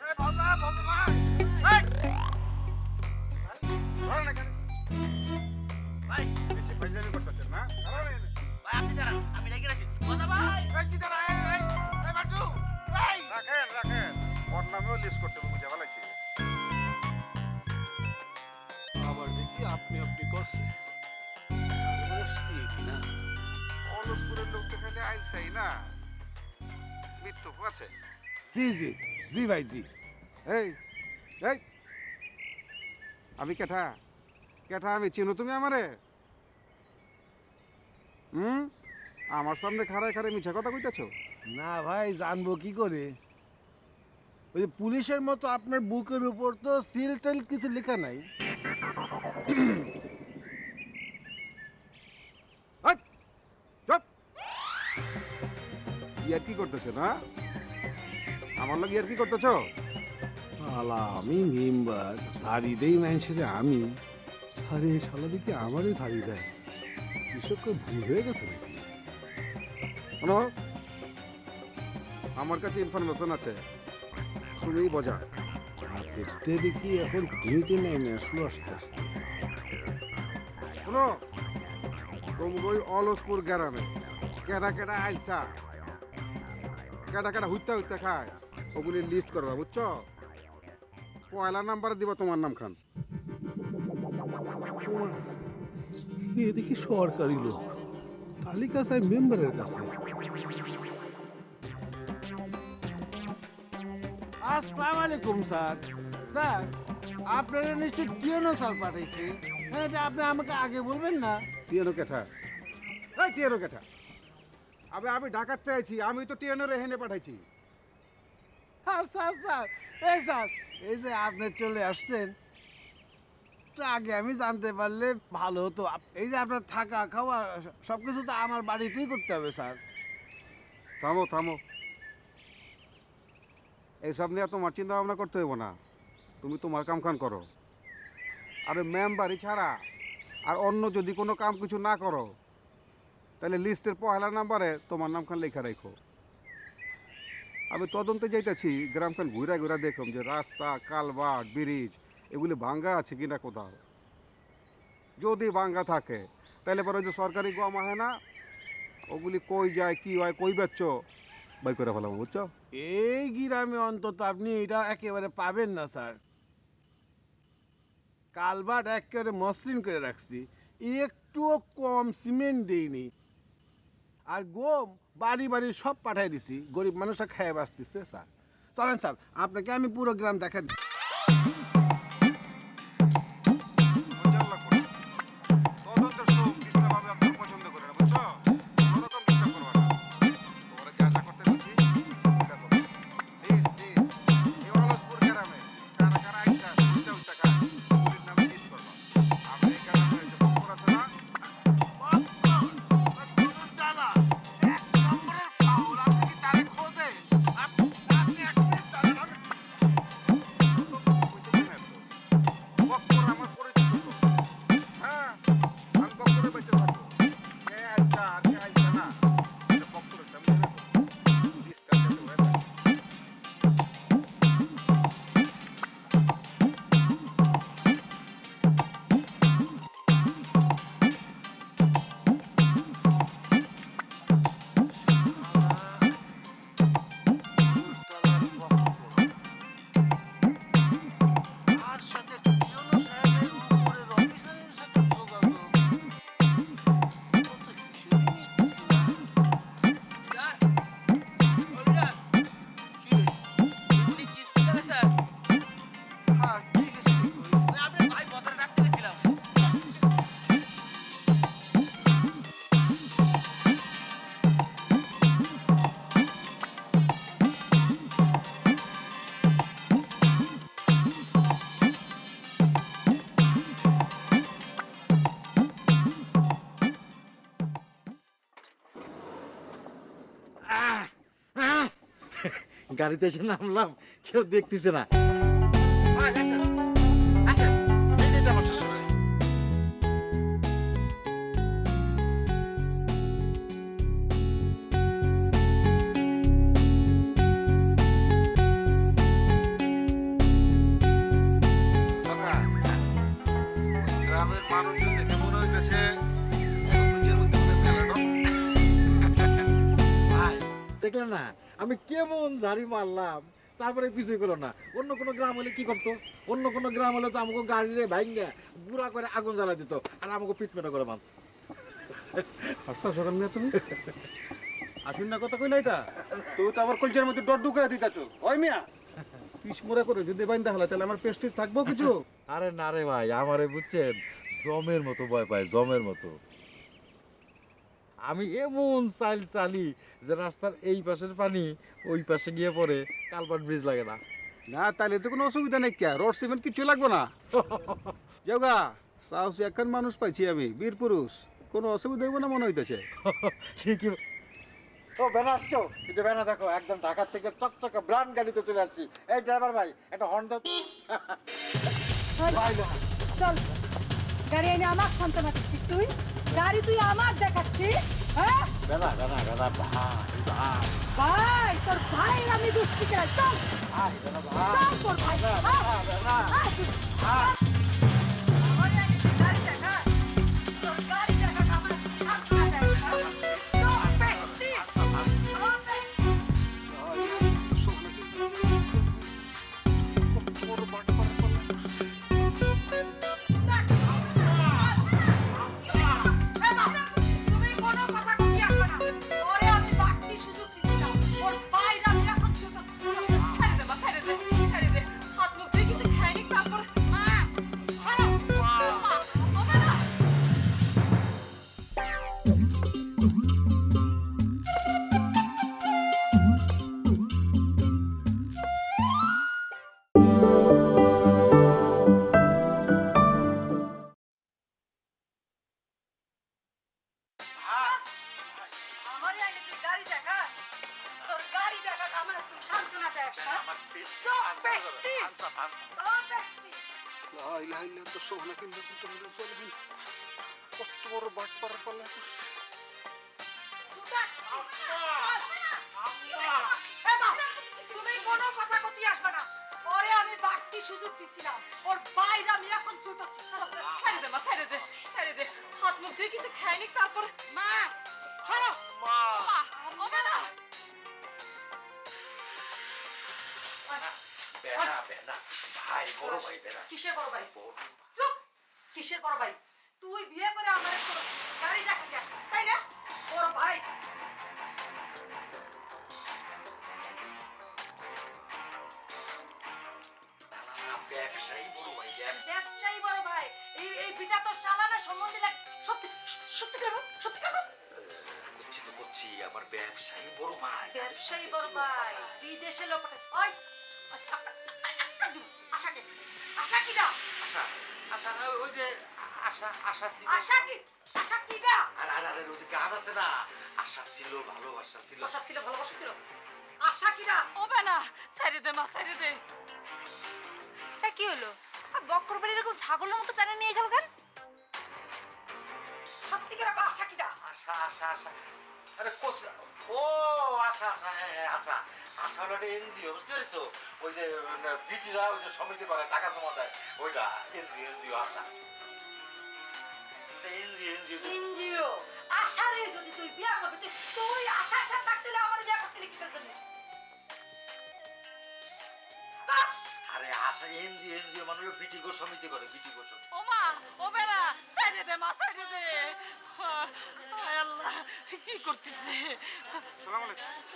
এই ভজা ভাই ধরেন না কেন ভাই বেশি ফাইজলামি করতেছেন না কারণ আপনি দাঁড়ান আমি রেখে আসি কথা ভাই এই কি দাঁড়া এই বাটু এই রাখেন ওর নামেও লিস্ট করতে বুঝে ভালাইছি আবার দেখি আপনি করছে না অলসপুরের লোক তো খালি আইসাই না মৃত্যু আছে জি ভাই জি। এই এই আমি কেঠা আমি চিনো তুমি আমারে আমার সামনে খাড়ায় মিছা কথা কইতেছ না ভাই জানবো কি করে, ওই যে পুলিশের মতো আপনার বুকের উপর তো সিল টেল কিছু লেখা নাই। চুপ ইয়ার কি করতেছ না আমার লোক ইয়ার কি করতেছ আলা আমি মেম্বার সারি দেই মানুষের আমি, আরে শালা দিকে আমারই সারি দেয়, কৃষক ভুল হয়ে গেছে নাকি? শোনো আমার কাছে ইনফরমেশন আছে তুমি বোঝা আর দেখতে দেখি এখন ভূমিতে নেমে আসলো আস্তে আস্তে। শোনো তুমি ওই অলসপুর গ্রামে কেডা আইসা কেডা হুইতা খায় ওগুলি লিস্ট করবা বুঝছো পয়লা নাম্বার দিব তোমার নাম খান এ দেখি সরকারি লোক তালিকা চাই মেম্বারের কাছে। আসসালামু আলাইকুম স্যার। স্যার আপনারা নিশ্চয় টিএনও স্যার পাঠাইছে, হ্যাঁ এটা আপনি আমাকে আগে বলবেন না? টিএনও কেঠা এই টিএনও কেঠা আমি ঢাকাতে আছি, আমি তো টিএনও রেহেনে পাঠাইছি। স্যার স্যার স্যার স্যার এই যে আপনি চলে আসছেন, একটু আগে আমি জানতে পারলে ভালো হতো। এই যে আপনার থাকা খাওয়া সব কিছু তো আমার বাড়িতেই করতে হবে স্যার। থামো থামো, এইসব নিয়ে তোমার চিন্তা ভাবনা করতে হইব না, তুমি তোমার কাম খান করো। আর মেম্বারি ছাড়া আর অন্য যদি কোনো কাম কিছু না করো তাহলে লিস্টের পহেলা নাম্বারে তোমার নামখান লেখা রাখো। আমি তদন্তে যাইতেছি, গ্রামখান ঘুরা ঘুরা দেখুন যে রাস্তা কালভার্ট ব্রিজ এগুলি ভাঙ্গা আছে কিনা কোথাও। যদি ভাঙ্গা থাকে তাহলে পরে যে সরকারি গম আহে না, ওগুলি কই যায় কি হয় কই বেচছ বাই করে ফেলাম, বুঝছো? এই গ্রামে অন্তত আপনি এটা একেবারে পাবেন না স্যার। কালভার্ট একেবারে মসৃণ করে রাখছি, একটুও কম সিমেন্ট দেইনি। আর গম বাড়ি বাড়ি সব পাঠাই দিছি, গরিব মানুষরা খেয়ে বাঁচতেছে স্যার। চলেন স্যার আপনাকে আমি পুরো গ্রাম দেখা দিই। গাড়িতে এসে নামলাম, কেউ দেখতেছে না। গ্রামের মানুষজন দেখে মনে হইতেছে দেখলেন না আমি কেমন ঝাড়ি মারলাম, তারপরে কিছুই করলো না। অন্য কোনো গ্রাম হলে কি করতো? অন্য কোনো গ্রাম হলে তো আমাকে গাড়িরে ভাঙ্গা গুড়া করে আগুন জ্বালা দিত আর আমাকে পিটমেটো করে মারত। হাসতা সরম না তুমি? আসুন না কথা কইলা, এটা তুই তো আবার কলচার মধ্যে ডট ঢুকাই দিতাছো। ওই মিয়া পিসমোরা করে যদি বাইন্দা হলা তাহলে আমার পেস্টিজ থাকবো কিছু? আরে না রে ভাই, আমারে বুঝছেন জমের মতো ভয় পায়, জমের মতো। আমি এমন চালি যে রাস্তার এই পাশের পানি ওই পাশে গিয়ে পড়ে, কালভার্ট ব্রিজ লাগে না। না তাহলে তো কোনো অসুবিধা নেই, কে রোড সিমেন্ট কিছু লাগবো না। যোগা সাহসী একখান মানুষ পাইছি আমি, বীর পুরুষ, কোনো অসুবিধা হইব না মনে হইতেছে। ঠিকই। ও বেনা আসছো, এই যে বেনা দেখো, একদম ঢাকা থেকে চকচকে ব্র্যান্ড গাড়িতে চলে আসছি। এই ড্রাইভার ভাই একটা হর্ন দাও। চল, গাড়ি এনে আমার সান্ত্বনা দিচ্ছিস তুই? গাড়ি তুই আমার দেখাচ্ছিস? হ্যাঁ বেনা বেনা বেনা ভাই ভাই ভাই, তোর ভাই আমি দুষ্টি চাই। চল ভাই বেনা ভাই চল তোর ভাই। বেনা ওরে আগে গাড়ি দেখা, তোর গাড়ি দেখা আমার সান্ত্বনা দেয়। তো বেশি বয়স হ্যাঁ? আমার পেট সব আনসার পেস্টিস। আনসার আনসার সব পেস্টিস। লা ইলাহা ইল্লাল্লাহ সুবহানাকা ইন্নী কুনতু মিনাজ জালিমিন কত বড় বাট পার পাল্লা করছে তুমি কোনো কথা কতি আসবে না ওরে আমি বাড়তি সুযোগ দিছিলাম ওর বাইরে আমি এখন ছুটাচ্ছি ছেড়ে দে মা, ছেড়ে দে, ছেড়ে দে। হাত মুখ ধুয়ে কিছু খাইনি, তারপর মা ছাড়ো মা মা, হবে না। বেনা বেনা ভাই বড় ভাই বেনা কিসের বড় ভাই চুপ কিসের বড় ভাই তুই বিয়ে করে আমার তোর গাড়ি রাখি তাই না বড় ভাই ব্যবসায়ী বড় ভাই ব্যবসায়ী বড় ভাই এই বিটা তো সালানা সম্বন্ধে লাগ সত্যি সত্যি করো সত্যি করো করছি তো করছি আমার ব্যবসায়ী বড় ভাই ব্যবসায়ী বড় ভাই বিদেশে লোক ওই আশাকে আশা কি না আশা আশা ওই যে আশা আশা ছিল আশা কি না আর আর আর ওই যে গান আছে না আশা ছিল ভালোবাসা ছিল আশা ছিল ভালোবাসা ছিল আশা কি না হবে না, ছেড়ে দে মা, ছেড়ে দে। এ কি হলো আর বক্কর বাড়ি এরকম ছাগলের মতো টানে নিয়ে গেল কেন সত্যি করে আশা কি না আশা আশা আশা আরে কোচ ও আশা আশা হ্যাঁ হ্যাঁ আশা আশা হলো একটা এনজিও বুঝতে পেরেছো ওই যে বিটিরা ওই যে সমিতি করে টাকা জমা দেয় ওইটা এনজিও আশা এনজিও এনজিও আশারে যদি তুই বিয়া করবি তুই আশার সাথে থাকতে হলে আমার বিয়া করতে কিসের জন্য আরে আশা এনজিও মানে হলো বিটিগো সমিতি করে বিটিগো সমিতি ও মা, হবে না, ছেড়ে দে মা, ছেড়ে দে। হায় আল্লাহ, কি করতেছে?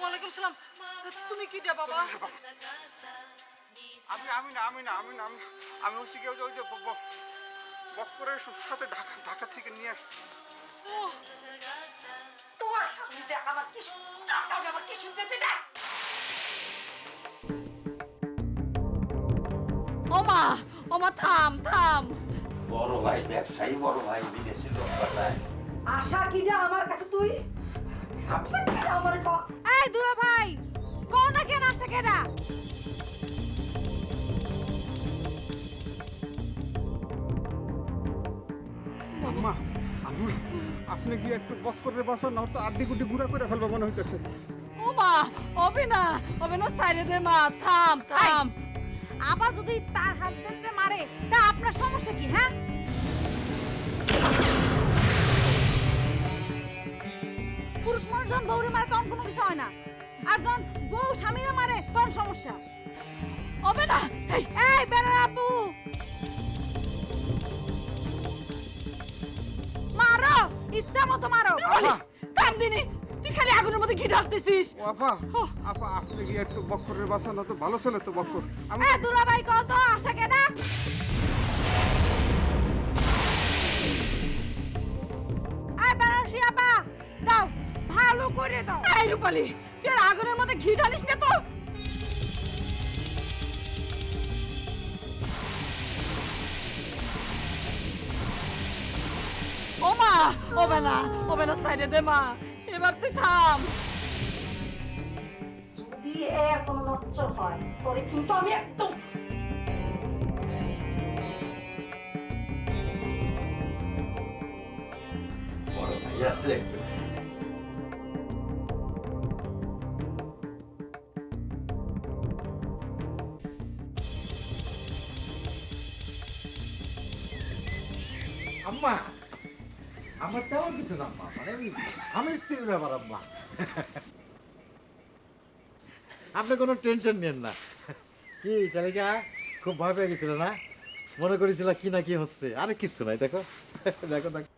ওয়ালাইকুম সালাম। তুমি কি দে বাবা? আমি হচ্ছে কি ওই যে বক্করের সাথে ঢাকা থেকে নিয়ে আসছি তোর কাছে দেখ আমার কি শুনতে আমার কি শুনতে দেখ ও মা, থাম, থাম। বড় ভাই ব্যবসায়ী বড় ভাই বিদেশে লোক পাঠায় আশা কিটা আমার কাছে তুই আশা কিটা আমার কাছে এই দুলা ভাই, কোন না কেন আসে কেডা? আম্মা আম্মা আপনি কি একটু বক্করের বাসা না তো আড্ডি গুড্ডি গুড়া করে ফেলবো মনে হইতেছে ও মা, হবে না, ছেড়ে দে মা, থাম, থাম। আবার যদি তার হাজবেন্ডকে মারে তা আপনার সমস্যা কি হ্যাঁ পুরুষ মানুষ যখন বউরে মারে তখন কোনো কিছু হয় না আর যখন বউ স্বামীরা মারে তখন সমস্যা হবে না। এই বেড়া আপু মারো ইচ্ছা মতো মারো থাম দিনি, তুই খালি আগুনের মধ্যে ঘি ঢালতেছিস। ও আপা আপা আপনি কি একটু বক্করের বাসা না তো ভালো ছেলে তো বক্কর আমি এ দুলাভাই কত আশা কেডা এই বেনারসি আপা দাও ভালো করে দাও এই রূপালি, তুই আর আগুনের মধ্যে ঘি ঢালিস না তো। ও মা, হবে না, সাইডে দে মা, এবার তুই থাম। যদি এর কোনো নচ্চর হয় তোরে কিন্তু আমি একদম বড় ভাই আছে আম্মা আমার তেমন কিছু না আম্মা মানে আমি স্ত্রীর ব্যাপার আম্মা আপনি কোনো টেনশন নেন না কি শালিকা খুব ভয় পেয়ে গেছিল না মনে করেছিল কি না কি হচ্ছে আরে কিছু নাই দেখো দেখো দেখো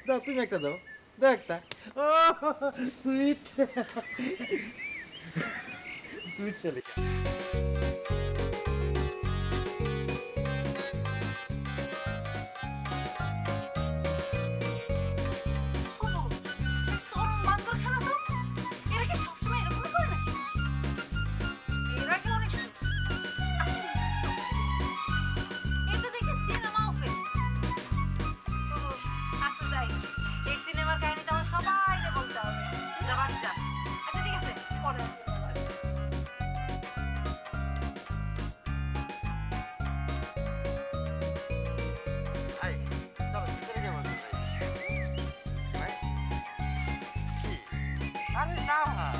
দাও তুমি একটা দাও দাও একটা ও সুইট সুইট শালিকা এই সিনেমার কাহিনী তো সবাই বলতে আরে না ভাই,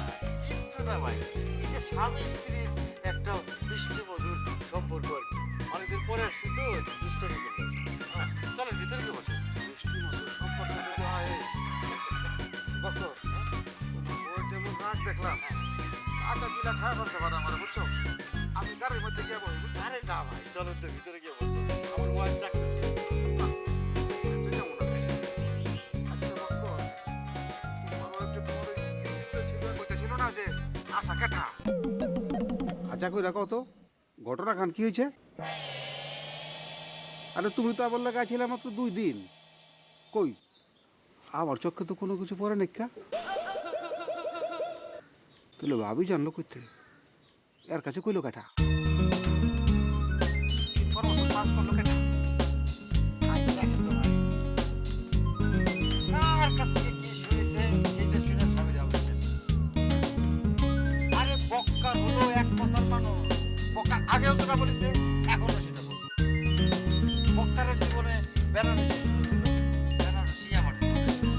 কিচ্ছু না ভাই, এই যে স্বামী স্ত্রীর একটা মিষ্টি মধুর সম্পর্ক আর কি। অনেকদিন পরে আসছি তো, দুষ্টমি করলাম। হ্যাঁ, চলেন ভিতরে গিয়ে বসে। মিষ্টি মধুর সম্পর্ক যদি হয় ডক্টর, ওর যেমন রাগ দেখলাম, আচ্ছা দিলা খায় করতে পারে আমার, বুঝছো? আমি গাড়ির মধ্যে গিয়ে বসবো। আরে না ভাই, চলেন তো ভিতরে গিয়ে বসো, আমার ওয়াইফ ডাকতেছে। আচ্ছা কই রাখো তো, ঘটনা খান কি হয়েছে? আরে তুমি তো আবার লাগা ছিলে মাত্র 2 দিন, কই আমার চোখে তো কোনো কিছু পড়ে নাকি? তুই ভাবি জানলো কইতে, এর কাছে কইলো কাটা কার কাছ থেকে কি শুনেছে সেটা শুনে স্বামীরা বলছেন। আরে বক্কা হলো এক কথার মানুষ, বক্কা আগেও যেটা বলেছে এখনো সেটা বলছে। বক্কারের জীবনে বেনারসি শুরু ছিল, বেনারসি আমার জীবনে শেষ।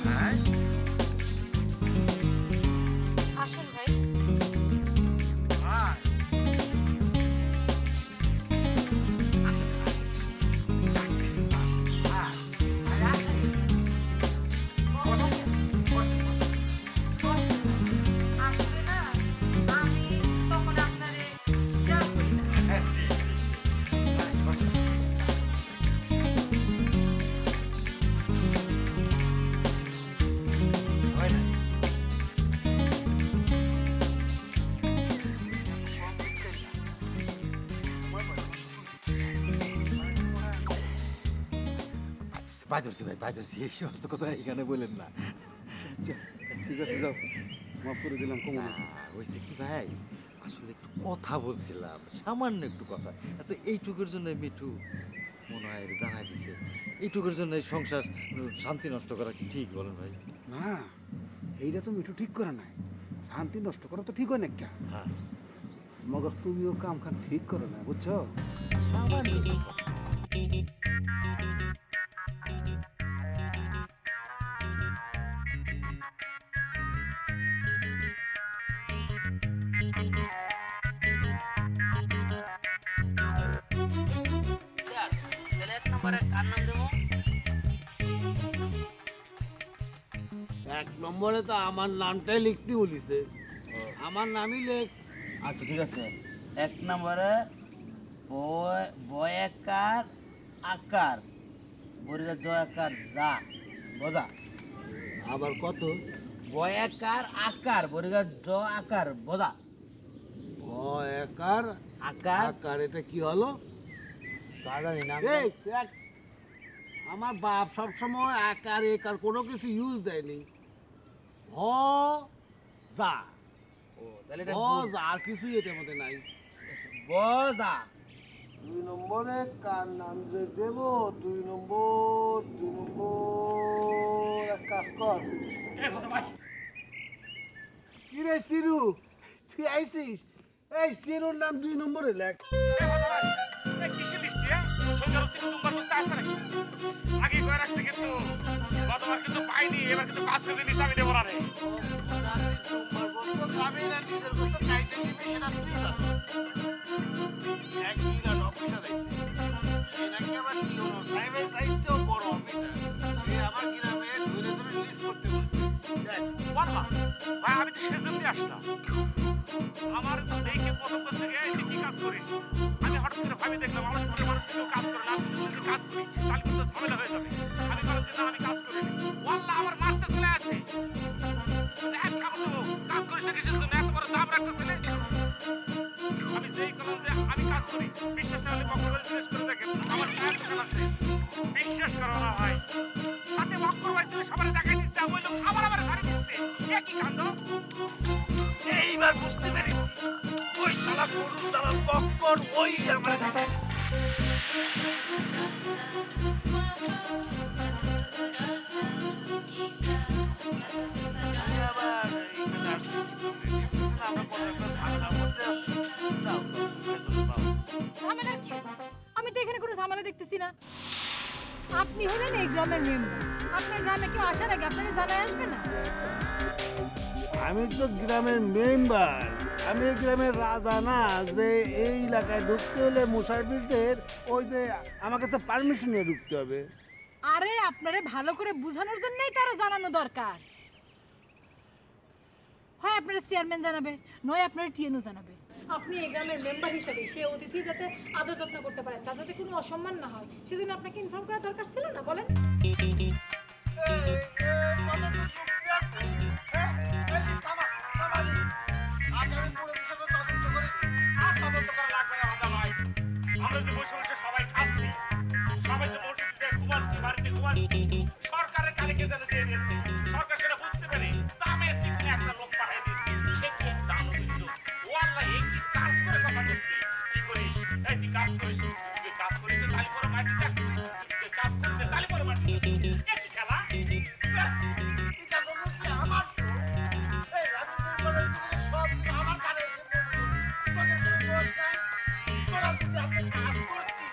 হ্যাঁ আসেন ভাই। ভাই, আসলে না, আমি তখন আপনারে যা করি না। পাই ধরছি ভাই, পাই ধরছি, এই সমস্ত কথা এখানে বললেন না। ঠিক আছে যাও, মাফ করে দিলাম কমো না, হয়েছে কি ভাই, আসলে একটু কথা বলছিলাম, সামান্য একটু কথা। আচ্ছা এইটুকুর জন্য মিঠু মনে হয় জানাই দিছে, এইটুকুর জন্য এই সংসার শান্তি নষ্ট করা কি ঠিক বলেন ভাই? না, এইটা তো মিঠু ঠিক করে নাই, শান্তি নষ্ট করা তো ঠিক হয় না क्या? হ্যাঁ, মগর তুমিও কাম খান ঠিক করো না, বুঝছো? সামান্য একটু কথা। এক নম্বরে তো আমার নামটাই লিখতে বলিছে, আমার নামই লেখ। আচ্ছা ঠিক আছে, 1 নম্বরে বয়াকার আকার বরিগা জয়াকার যা বোঝা। আবার কত? বয়াকার আকার বরিগা জ আকার বোঝা। একার আকার আকার, এটা কি হলো? কারণ নাম এই দেখ, আমার বাপ সবসময় আকার একার কোনো কিছু ইউজ দেয়নি। হ যা, ও তাহলে এটা হ যা, আর কিছুই এটার মধ্যে নাই। বোঝা। 2 নম্বরে কার নাম যে দেব, 2 নম্বর এক কাজ কর। কি রে সিরু, তুই আইছিস? এই সিরুর নাম 2 নম্বরে লেখ। আমি তো সেজন্যই আসলাম। আমার তো দেখে প্রথম করছে তুই কি কাজ করিস। আমি হঠাৎ করে ভাবি দেখলাম আমার সঙ্গে মানুষ কেউ কাজ করে না, আমি যদি বলি যে কাজ করি তাহলে কিন্তু ঝামেলা হয়ে যাবে। আমি বললাম যে না, আমি কাজ করিনি। ওয়াল্লাহ আমার মারতে চলে আসে, কাজ করিস না কিসের জন্য, এত বড় দাম রাখতে ছেলে। আমি সেই করলাম যে আমি কাজ করি, বিশ্বাস না হলে বক্করবাড়ি জিজ্ঞেস করে দেখেন, আমার চায়ের দোকান আছে। বিশ্বাস করো না ভাই, সাথে বক্করবাড়ি সবাই দেখাই দিচ্ছে, ওই লোক আবার শাড়ি দিচ্ছে, একই কাণ্ড। এইবার বুঝতে পেরেছি, ওই শালা গরুর দালাল বক্কর ওই আমার ঝামেলার কি আছে? আমি ঝামেলা দেখতেছি না। আপনি হলেন এই গ্রামের মেম্বার, আপনার গ্রামে কেউ আসার আগে আপনারা জানাই আসবে না? আমি তো গ্রামের মেম্বার, আমি এই গ্রামের রাজা না, যে এই এলাকায় ঢুকতে হলে মুসাফিরদের ওই যে আমার কাছে পারমিশন নিয়ে ঢুকতে হবে। আরে আপনারে ভালো করে বোঝানোর জন্যই তো আরো জানানো দরকার। হয় আপনার চেয়ারম্যান জানাবে, নয় আপনার টিএনও জানাবে। আপনি এই গ্রামের মেম্বার হিসেবে সে অতিথি যাতে আদর যত্ন করতে পারে, তার যাতে কোনো অসম্মান না হয়, সেজন্য আপনাকে ইনফর্ম করা দরকার ছিল না, বলেন? আমরা যে বসে বসে সবাই খাচ্ছি, সবাই যে মসজিদে ঘুমাচ্ছি, বাড়িতে ঘুমাচ্ছি, সরকারের কানে কে যেন দিয়ে দিয়েছে। সরকার সেটা বুঝতে পেরে সামে শিখে একটা লোক পাঠিয়ে দিয়েছে। সে কি দানব কিন্তু ওয়াল্লাহ এই কি সার্চ করে কথা বলছি। কি করিস? এই তুই কাজ করিস, তুই কাজ করিস তালি করে মাটি চাচ্ছিস, তুই কাজ করতে তালি করে মাটি চাচ্ছিস। কি খেলা? এটা তো বলছি আমার তো। এই আমি তো বলেছি সব আমার কানে এসে পড়লো। তোদের কোনো দোষ নাই। তোরা যদি আপনি কাজ করতি,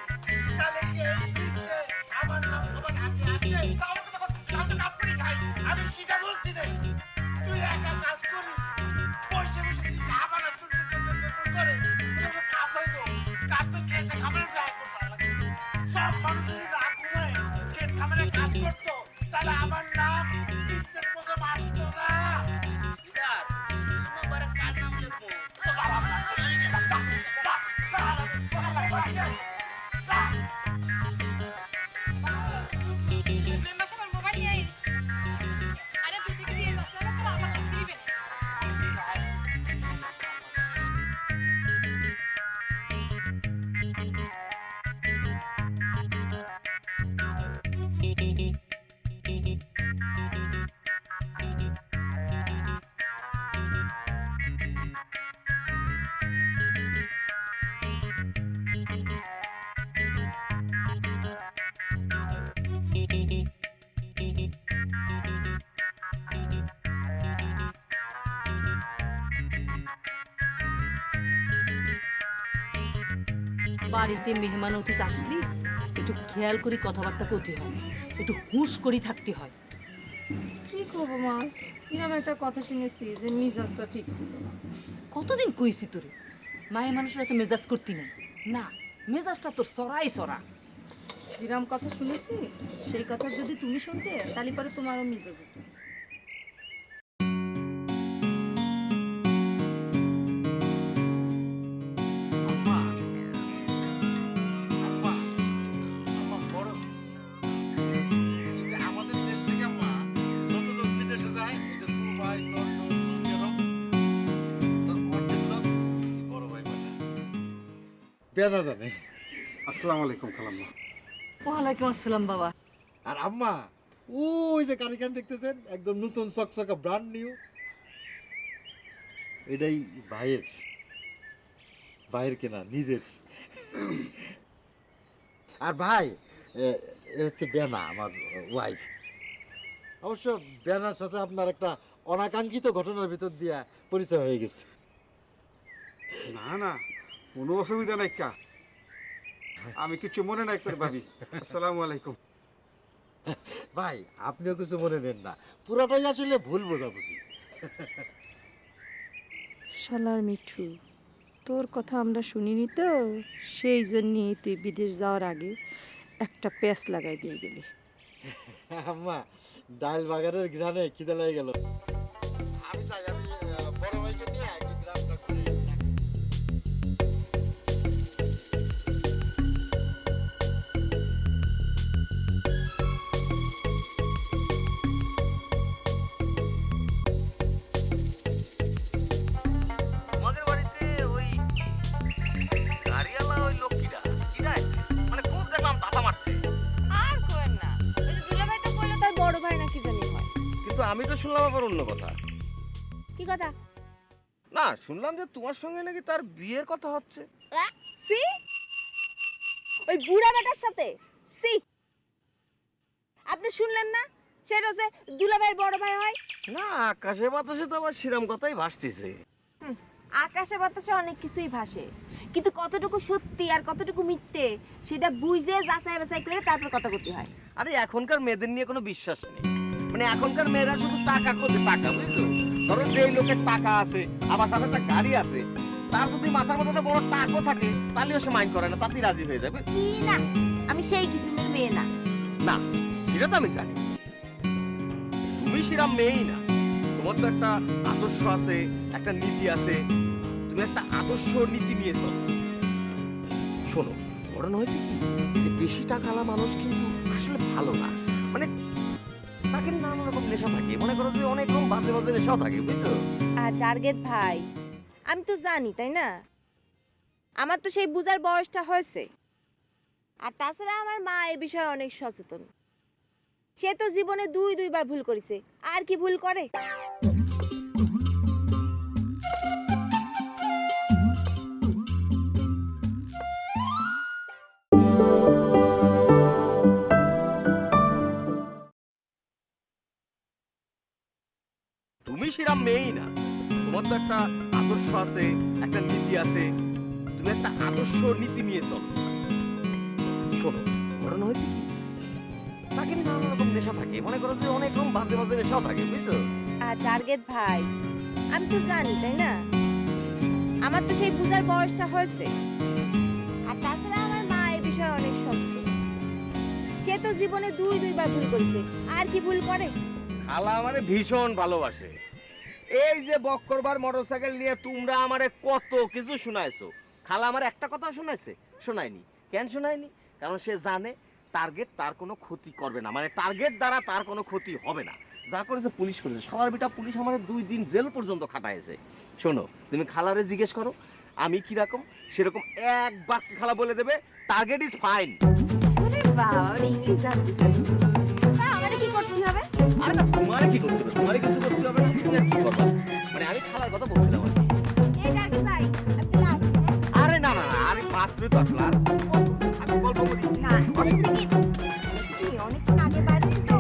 তাহলে কি এই লিস্টে আমার নাম সবার আগে আসে? তাও তো কথা আমি তো কাজ করি খাই। আমি সেটা বলছি না। তুই একা কাজ করিস, বসে বসে তুই আবার করে এটা কাজ হইব। কাজ তো খেতে খাবারে যায় করতে লাগে। সব মানুষ যদি না ঘুমায় খেত খাবারে কাজ করতো, তাহলে আমার নাম লিস্টের প্রথম আসতো না। লিডার, তোমার কার নাম লিখবো? তো বাবা মেম্বার সাহেব মোবাইল নিয়ে আইস। আরে তুই থেকে দিয়ে যাস না, তো আমার কাছে দিবেন। বাড়িতে মেহমান অতিথি আসলি একটু খেয়াল করে কথাবার্তা করতে হয়, একটু হুঁশ করে থাকতে হয়। কি করবো মা, এরকম একটা কথা শুনেছি যে মিজাজটা ঠিক ছিল না। কতদিন কইছি তোরে মায়ের মানুষরা তো মেজাজ করতি না। না, মেজাজটা তোর সরাই সরা। যেরকম কথা শুনেছি সেই কথা যদি তুমি শুনতে, তাহলে পরে তোমারও মিজাজ হতো। আম্মা, আম্মা, আম্মা বড়। এই যে আমাদের দেশ থেকে আম্মা যত লোক বিদেশে যায়, এই যে দুবাই, লন্ডন, সৌদি আরব, তার অর্ধেক লোক এই বড় ভাই পাঠায়। বেনা জানে। আসসালামু আলাইকুম খালাম্মা। ওয়ালাইকুম আসসালাম বাবা। আর আম্মা, ওই যে কারিকান দেখতেছেন, একদম নতুন চকচকা ব্র্যান্ড নিউ, এটাই ভাইয়ের কেনা, নিজের। আর ভাই এ হচ্ছে বেনা, আমার ওয়াইফ। অবশ্য বেনার সাথে আপনার একটা অনাকাঙ্ক্ষিত ঘটনার ভিতর দিয়া পরিচয় হয়ে গেছে। না না, কোনো অসুবিধা নাই কা, আমি কিছু মনে নাই করে ভাবি। আসসালামু আলাইকুম। ভাই আপনিও কিছু মনে নেন না, পুরাটাই আসলে ভুল বোঝাবুঝি। শালার মিঠু, তোর কথা আমরা শুনিনি তো, সেই জন্যই তুই বিদেশ যাওয়ার আগে একটা প্যাঁচ লাগাই দিয়ে গেলি। আম্মা, ডাল বাগানের গ্রামে খিদে লেগে গেল। আমি তাই বড় ভাইকে নিয়ে একটু গ্রামটা ঘুরে আসি। আমাদের বাড়িতে ওই গাড়িওয়ালা ওই লোক কিরা কিরা আছে, মানে খুব দেখলাম দাদা মারছে। আর কোয়েন না, ওই যে দুলাভাই তো কইলো তার বড় ভাই নাকি জানি হয়। কিন্তু আমি তো শুনলাম আবার অন্য কথা। কি কথা? না, শুনলাম যে তোমার সঙ্গে নাকি তার বিয়ের কথা হচ্ছে। সি, ওই বুড়া বেটার সাথে? সি, আপনি শুনলেন না সে রোজে দুলাভাইয়ের বড় ভাই হয়? না, আকাশে বাতাসে তো আবার সেরম কথাই ভাসতেছে। আকাশে বাতাসে অনেক কিছুই ভাসে, কিন্তু কতটুকু সত্যি আর কতটুকু মিথ্যে সেটা বুঝে যাচাই বাছাই করে তারপর কথা করতে হয়। আরে এখনকার মেয়েদের নিয়ে কোনো বিশ্বাস নেই, মানে এখনকার মেয়েরা শুধু টাকা খোঁজে, টাকা, বুঝছো? ধরো যে লোকের টাকা আছে, আবার তার একটা গাড়ি আছে, তার যদি মাথার মধ্যে একটা বড় টাকও থাকে, তাহলেও সে মাইন্ড করে না, তাতেই রাজি হয়ে যাবে। কি না, আমি সেই কিসিমের মেয়ে না। না, সেটা তো আমি জানি, তুমি সেরকম মেয়েই না। তোমার তো একটা আদর্শ আছে, একটা নীতি আছে, তুমি একটা আদর্শ নীতি নিয়ে চলো। শোনো, ঘটনা হয়েছে কি, এই যে বেশি টাকাওয়ালা মানুষ কিন্তু আসলে ভালো না, মানে তাকে নানা রকম নেশা থাকে, মনে করো যে অনেক রকম বাজে বাজে নেশাও থাকে, বুঝছো? আর টার্গেট ভাই, আমি তো জানি তাই না, আমার তো সেই বুঝার বয়সটা হয়েছে। আর তাছাড়া আমার মা এই বিষয়ে অনেক সচেতন। সে তো জীবনে দুইবার ভুল করেছে, আর কি ভুল করে? তুমি সেরকম মেয়েই না, তোমার তো একটা আদর্শ আছে, একটা নীতি আছে, তুমি একটা আদর্শ নীতি নিয়ে চলো। শোনো, ঘটনা হয়েছে কি, তাকে নানা রকম নেশা থাকে, মনে করো যে অনেক রকম বাজে বাজে নেশাও থাকে, বুঝছো? আর টার্গেট ভাই, আমি তো জানি তাই না, আমার তো সেই বুঝার বয়সটা হয়েছে। আর তাছাড়া আমার মা এই বিষয়ে অনেক সচেতন। সে তো জীবনে দুইবার ভুল করেছে, আর কি ভুল করে? খালা আমারে ভীষণ ভালোবাসে। এই যে বক্করবার মোটরসাইকেল নিয়ে তোমরা আমারে কত কিছু শোনাইছো, খালা আমার একটা কথা শোনাইছে? শোনায়নি। কেন শোনায়নি? কারণ সে জানে টার্গেট তার কোনো ক্ষতি করবে না, মানে টার্গেট দ্বারা তার কোনো ক্ষতি হবে না। যা করেছে পুলিশ করেছে, সবার বিটা পুলিশ আমার 2 দিন জেল পর্যন্ত খাটাইছে। শোনো, তুমি খালারে জিজ্ঞেস করো আমি কিরকম, সেরকম এক বাক্যে খালা বলে দেবে টার্গেট ইজ ফাইন। ওরে বাবা, ইংলিশ জানতেছেন। তা আমারে কি করতে হবে? আরে না, তোমারে কি করতে হবে? তোমারে কিছু করতে হবে না, তুমি আর কি করবা? মানে আমি খালার কথা বলছিলাম আর কি। এই টার্গেট ভাই, আপনি আসেন। আরে না না না, আরে মাত্রই তো আসলাম, আর গল্প করি। না, হয়েছে কি? তুমি অনেকক্ষণ আগে বাইরে তো,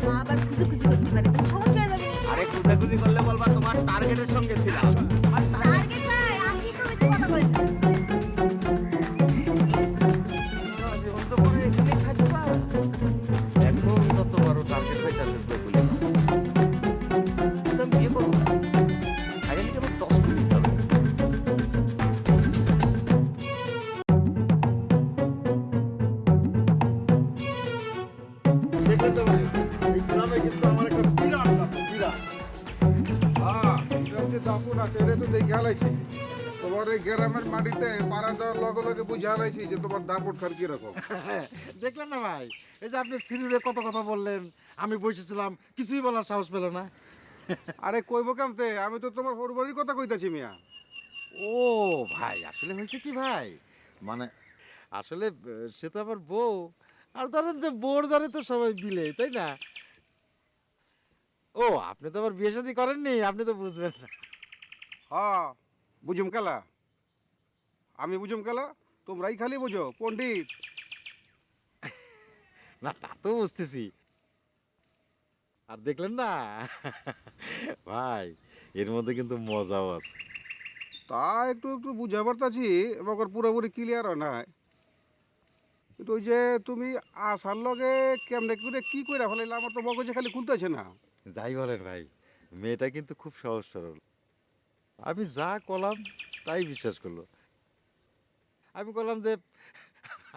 মা আবার খুঁজে করতে পারে, সমস্যা হয়ে যাবে। আরে খুঁজাখুঁজি করলে বলবা তোমার টার্গেটের সঙ্গে ছিলাম। টার্গেট ভাই, আপনি তো বেশি কথা বলেন না। জীবন তো পরে এখানেই থাকবা। এখন যত বড় টার্গেট হইতাছে তো বলি না। আমি বিয়ে করবো না। আগে থেকে আমার 10 মিনিট হবে। দেখলেন তো ভাই, এই গ্রামে কিন্তু আমার একটা বিরাট দাপট, বিরাট। হ্যাঁ, এরকম দাপুন আছে, এটা তো দেখে হালাইছি। তোমার এই গ্রামের মাটিতে পাড়া দেওয়ার লগে লগে বুঝে হালাইছি যে তোমার দাপট খার কিরকম। দেখলেন না ভাই, এই যে আপনি সিরিউরে কত কথা বললেন, আমি বসেছিলাম, কিছুই বলার সাহস পেল না। আরে কইব কেমতে, আমি তো তোমার পরিবারের কথা কইতাছি মিয়া। ও ভাই, আসলে হয়েছে কি ভাই, মানে আসলে সে তো আমার বউ, আর ধরেন যে বউর দ্বারে তো সবাই বিলে, তাই না? ও, আপনি তো আবার বিয়ে শাদী করেননি, আপনি তো বুঝবেন না। হ্যাঁ, বুঝুম খেলা, আমি বুঝুম খেলা, তোমরাই খালি বুঝো পণ্ডিত। না, তা তো বুঝতেছি। আর দেখলেন না ভাই, এর মধ্যে কিন্তু মজাও আছে। তা একটু একটু বুঝা পারতাছি, এবার পুরোপুরি ক্লিয়ার হয় নাই। কিন্তু ওই যে তুমি আসার লগে কেমনে করে কি কইরা ফেলাইলে আমার তো মগজে খালি খুলতেছে না। যাই বলেন ভাই, মেয়েটা কিন্তু খুব সহজ সরল। আমি যা কলাম তাই বিশ্বাস করলো। আমি বললাম যে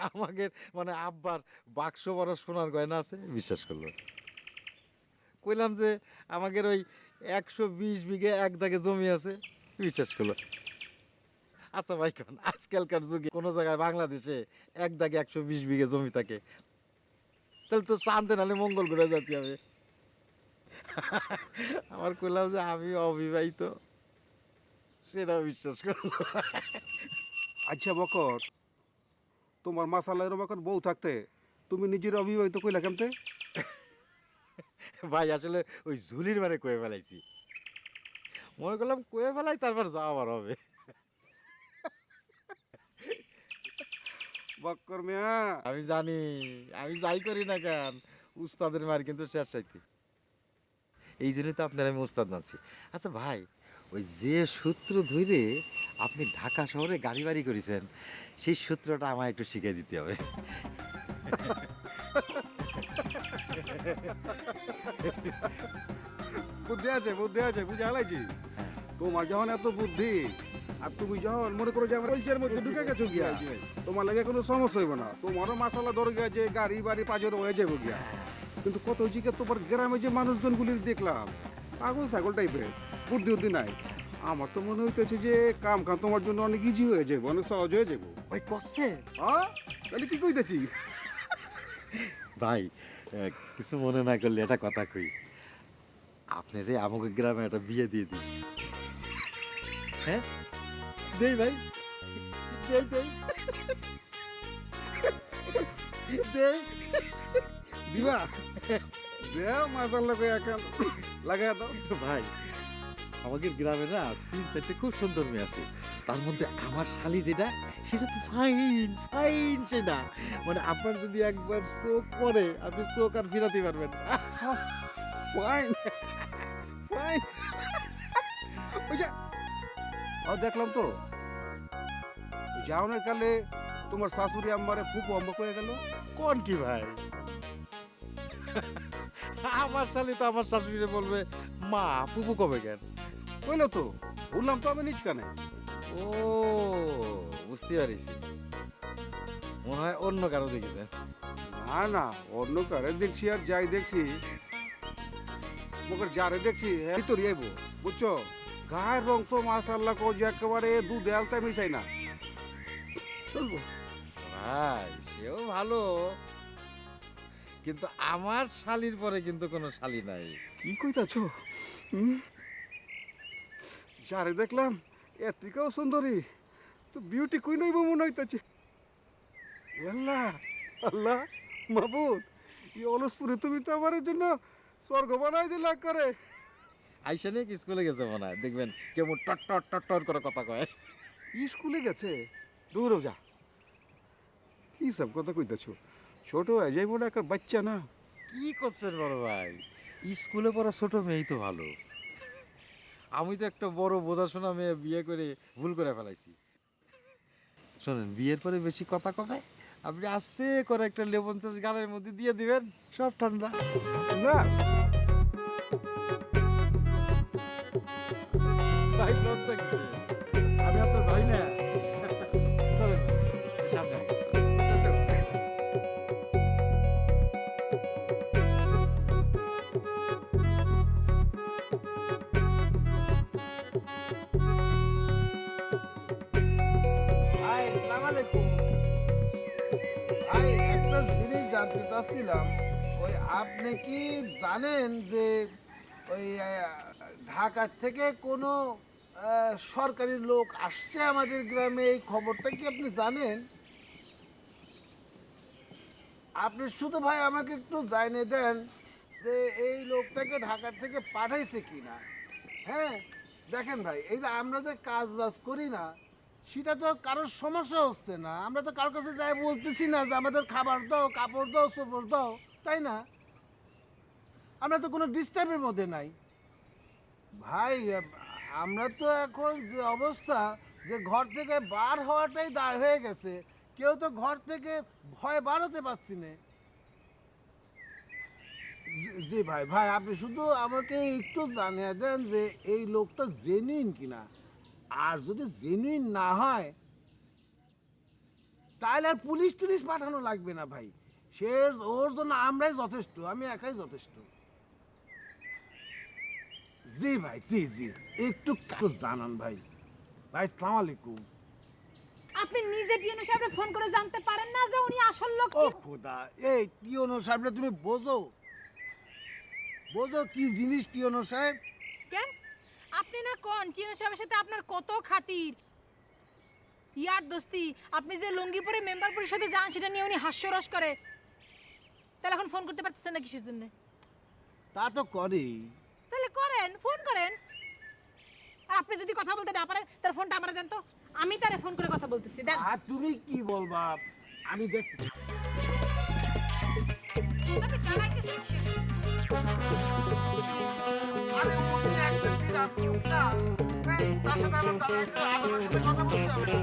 আমাকে মানে আব্বার বাক্স বড় সোনার গয়না আছে, বিশ্বাস করলো। কইলাম যে আমাদের ওই 120 বিঘে এক দাগে জমি আছে, বিশ্বাস করলো। আচ্ছা ভাই, কোন আজকালকার যুগে কোনো জায়গায় বাংলাদেশে এক দাগে 120 বিঘে জমি থাকে, তাহলে তো চাঁদে নালে মঙ্গল গ্রহে যেতে হবে। আমার কইলাম যে আমি অবিবাহিত, সেটাও বিশ্বাস করলো। আচ্ছা বকর, তোমার মাসালা এরকম এখন বউ থাকতে তুমি নিজের অবিবাহিত কইলা কেমতে? ভাই আসলে ওই ঝুলির মানে কয়ে ফেলাইছি, মনে করলাম কয়ে ফেলাই, তারপর যাওয়ার হবে। বকর মিয়া, আমি জানি, আমি যাই করি না কেন, উস্তাদের মার কিন্তু শেষ চাইতে। এই জন্যই তো আপনার আমি উস্তাদ মানছি। আচ্ছা ভাই, ওই যে সূত্র ধরে আপনি ঢাকা শহরে গাড়ি বাড়ি করেছেন সেই সূত্রটা আমায় একটু শিখিয়ে দিতে হবে। বুদ্ধি আছে বুঝে হালাইছি। তোমার যখন এত বুদ্ধি আর তুমি যখন মনে করো যে আমার পরিচয়ের মধ্যে ঢুকে গেছো গিয়া, তোমার লাগে কোনো সমস্যা হইব না। তোমারও মাসালা ধরে গিয়া যে গাড়ি বাড়ি পাজর হয়ে যাবো গিয়া। কিন্তু কত জিকে তোমার গ্রামে যে মানুষজনগুলি দেখলাম পাগল ছাগল টাইপের, বুদ্ধি নাই। আমার তো মনে হইতেছে যে কাম তোমার জন্য অনেক ইজি হয়ে যাবো, অনেক সহজ হয়ে যাবো। ওই করছে তাহলে কি কইতেছি ভাই, কিছু মনে না করলে এটা কথা কই, আপনারে আমাকে গ্রামে একটা বিয়ে দিয়ে দিই। হ্যাঁ দেই ভাই, দেই দেই দেই। দিবা দেও মাসাল্লা লাগাই দাও। ভাই আমাদের গ্রামে না 3-4টে খুব সুন্দর মেয়ে আছে, তার মধ্যে আমার শালি যেটা সেটা তো ফাইন ফাইন, সেটা মানে আপনার যদি একবার চোখ পড়ে আপনি চোখ আর ফিরাতে পারবেন। Fine fine. ওই যে দেখলাম তো যাওনের কালে তোমার শাশুড়ি আম্মারে খুব অম্বক হয়ে গেল। কোন কি ভাই, আমার শালি তো আমার শাশুড়ি বলবে মা পুপু কবে কেন। কইলো তো, বললাম তো আমি নিজ কানে। ও বুঝতে পারিছি, মনে হয় অন্য কারো দেখেছেন। না না, অন্য কারে দেখছি আর যাই দেখছি, মগর যারে দেখছি এই তো রিয়াইব, বুঝছো? গায়ের রং তো মাশাআল্লাহ কো যে একেবারে দু দেয়ালটা মিশাই না। চলবো ভাই সেও ভালো, কিন্তু আমার শালির পরে কিন্তু কোনো শালি নাই। কি কইতাছো? যারে দেখলাম এর থেকেও সুন্দরী, তো বিউটি কুইন হইব মনে হইতাছে। আল্লাহ আল্লাহ মাহবুব, এই অলসপুরে তুমি তো আমার জন্য স্বর্গ বানাই দিলা করে। আইসা নিয়ে স্কুলে গেছে মনে হয়, দেখবেন কেমন টট করে কথা কয়। স্কুলে গেছে? দূরও যা, কি সব কথা কইতাছো? ছোট হয়ে যাইব না, একটা বাচ্চা না। কি করছেন বড় ভাই, স্কুলে পড়া ছোট মেয়েই তো ভালো। আমি তো একটা বড় বোঝাশোনা মেয়ে বিয়ে করে ভুল করে ফেলাইছি। শোনেন, বিয়ের পরে বেশি কথা কবে আপনি আস্তে করে একটা লেবন চাষ গালের মধ্যে দিয়ে দিবেন, সব ঠান্ডা। না ভাই লজ্জা কিসের? আমি আপনার ভাই না। চলেন সামনে আগে। ভাই আসসালামু আলাইকুম। ভাই একটা জিনিস জানতে চাচ্ছিলাম, ওই আপনি কি জানেন যে ওই ঢাকা থেকে কোনো সরকারি লোক আসছে আমাদের গ্রামে? এই খবরটা কি আপনি জানেন? আপনি শুধু ভাই আমাকে একটু জানিয়ে দেন যে এই লোকটাকে ঢাকা থেকে পাঠাইছে কিনা। হ্যাঁ দেখেন ভাই, এই যে আমরা যে কাজ বাজ করি না, সেটা তো কারোর সমস্যা হচ্ছে না। আমরা তো কারোর কাছে যাই বলতেছি না যে আমাদের খাবার দাও, কাপড় দাও, চোপড় দাও, তাই না? আমরা তো কোনো ডিস্টার্বের মধ্যে নাই ভাই। আমরা তো এখন যে অবস্থা, যে ঘর থেকে বার হওয়াটাই দায় হয়ে গেছে, কেউ তো ঘর থেকে ভয় বার হতে পারছি না। জি ভাই, ভাই আপনি শুধু আমাকে একটু জানিয়ে দেন যে এই লোকটা জেনুইন কিনা। আর যদি জেনুইন না হয় তাহলে আর পুলিশ টুলিশ পাঠানো লাগবে না ভাই। সে ওর জন্য আমরাই যথেষ্ট, আমি একাই যথেষ্ট। জি ভাই, জি জি, একটু জানান ভাই। ভাই আসসালামু আলাইকুম। আপনি নিজে টিএনও সাহেবকে ফোন করে জানতে পারেন না যে উনি আসল লোক ও কি? খোদা, এই টিওনো সাহেবটা তুমি বোঝো, বোঝো কি জিনিস টিওনো সাহেব? কেন আপনি না কোন টিএনও সাহেবের সাথে আপনার কত খাতির, ইয়ার দোস্তি। আপনি যে লুঙ্গি পরে মেম্বার পরিষদে যান সেটা নিয়ে উনি হাস্যরস করে। তাহলে এখন ফোন করতে পারতেছেন না কিসের জন্য? তা তো করেই। তাহলে করেন, ফোন করেন। আর আপনি যদি কথা বলতে না পারেন তার ফোনটা আমার দেন তো, আমি তারে ফোন করে কথা বলতেছি। দেন। আর তুমি কি বলবা আমি দেখতেছি। আপনি চালাইতেছেন কিসের? আরে উনি একটা বিরাট লোক না। তার সাথে আমার আমার সাথে কথা বলতে হবে।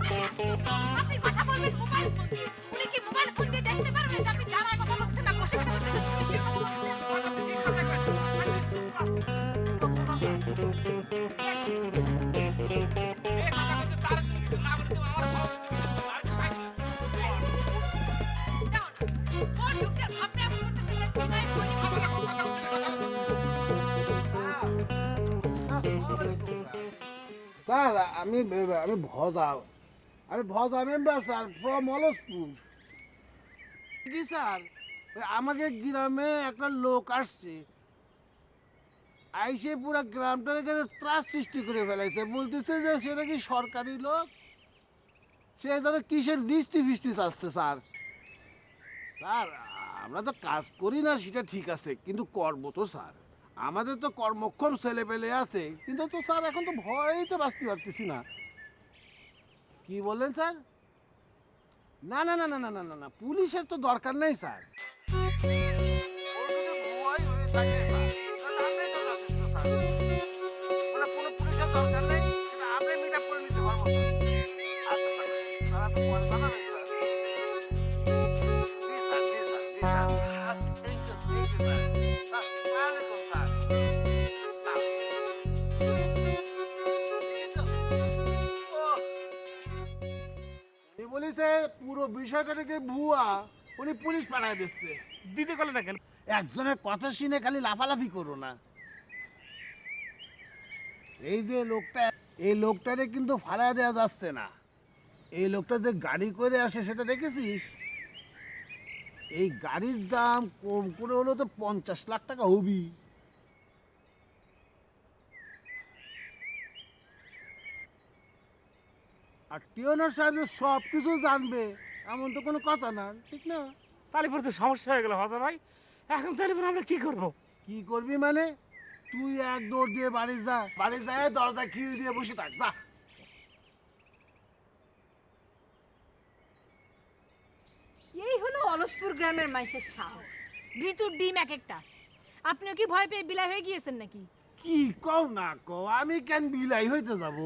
আপনি কথা বলবেন মোবাইল ফোন দিয়ে। উনি কি মোবাইল ফোন দিয়ে দেখতে পারবেন যে আপনি দাঁড়ায় কথা বলছেন না বসে কথা বলছেন না শুয়ে শুয়ে কথা বলছেন? ফোন ঢুকছে আপনি এমন করতেছেন না মোবাইল ফোন স্যার আমি আমি ভজা মেম্বার স্যার ফ্রম অলসপুর। কি স্যার ওই আমাকে গ্রামে একটা লোক আসছে, আইসে পুরো গ্রামটার এখানে ত্রাস সৃষ্টি করে ফেলাইছে, বলতেছে যে সেটা কি সরকারি লোক, সে যেন কিসের বৃষ্টি ফিষ্টি আসছে স্যার। স্যার আমরা তো কাজ করি না সেটা ঠিক আছে, কিন্তু করবো তো স্যার, আমাদের তো কর্মক্ষম ছেলে পেলে আছে, কিন্তু তো স্যার এখন তো ভয়েই তো বাঁচতে পারতেছি না। কি বললেন স্যার? না না না না না না না না পুলিশের তো দরকার নেই স্যার। ওর যদি ভয় হয়ে থাকে স্যার, তাহলে আমরাই তো যথেষ্ট স্যার। মানে কোনো পুলিশের দরকার নেই, সেটা আমরাই মিট আপ করে নিতে পারবো স্যার। আচ্ছা স্যার, স্যার আপনি পরে জানাবেন স্যার। জি স্যার, জি স্যার, জি sir. Thank you sir. Sir, আসসালামু আলাইকুম স্যার। উনি বলেছে পুরো বিষয়টা নাকি ভুয়া, উনি পুলিশ পাঠায় দিচ্ছে। দিতে গেলে না কেন? একজনের কথা শুনে খালি লাফালাফি করো না। এই যে লোকটা, এই লোকটারে কিন্তু ফালায় দেওয়া যাচ্ছে না। এই লোকটা যে গাড়ি করে আসে সেটা দেখেছিস? এই গাড়ির দাম কম করে হলো তো 50 লাখ টাকা হবি। আর টিওনার সাহেব যে সব কিছু জানবে এমন তো কোনো কথা না, ঠিক না? তাহলে পরে তো সমস্যা হয়ে গেল হাজার ভাই। এখন তাহলে পরে আমরা কি করবো? কি করবি মানে? তুই এক দৌড় দিয়ে বাড়ি যা, বাড়ি যায় দরজা খিল দিয়ে বসে থাক, যা। এই হলো অলসপুর গ্রামের মাইসের সাহস, ভিতর ডিম এক একটা। আপনিও কি ভয় পেয়ে বিলাই হয়ে গিয়েছেন নাকি? কি কও না কও, আমি কেন বিলাই হইতে যাব?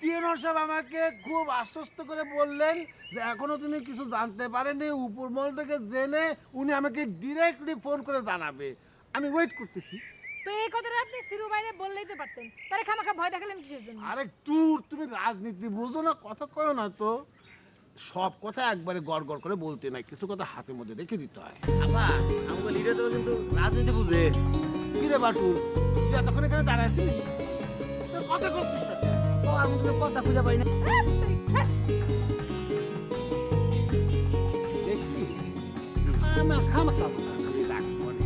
টিএনআর সাহেব আমাকে খুব আশ্বস্ত করে বললেন যে এখনো তুমি কিছু জানতে পারেনি, উপরমহল থেকে জেনে উনি আমাকে ডিরেক্টলি ফোন করে জানাবে। আমি ওয়েট করতেছি। তো এই কথাটা আপনি সিরু বাইরে বললেই তো পারতেন, তাহলে খামাখা ভয় দেখালেন কিসের জন্য? আরে তুমি রাজনীতি বুঝো না, কথা কয়ো না তো। সব কথা একবারে গড় গড় করে বলতে নাই, কিছু কথা হাতের মধ্যে রেখে দিতে হয়। আপা আমাকে লিডার দেবো কিন্তু রাজনীতি বুঝে। কি রে বাটুল, তুই এতক্ষণ এখানে দাঁড়ায় আছিলি? তুই কথা করছিস না কেন? ও আমি তো কথা খুঁজে পাই না। দেখি আমার খামাখা খালি রাগ করে।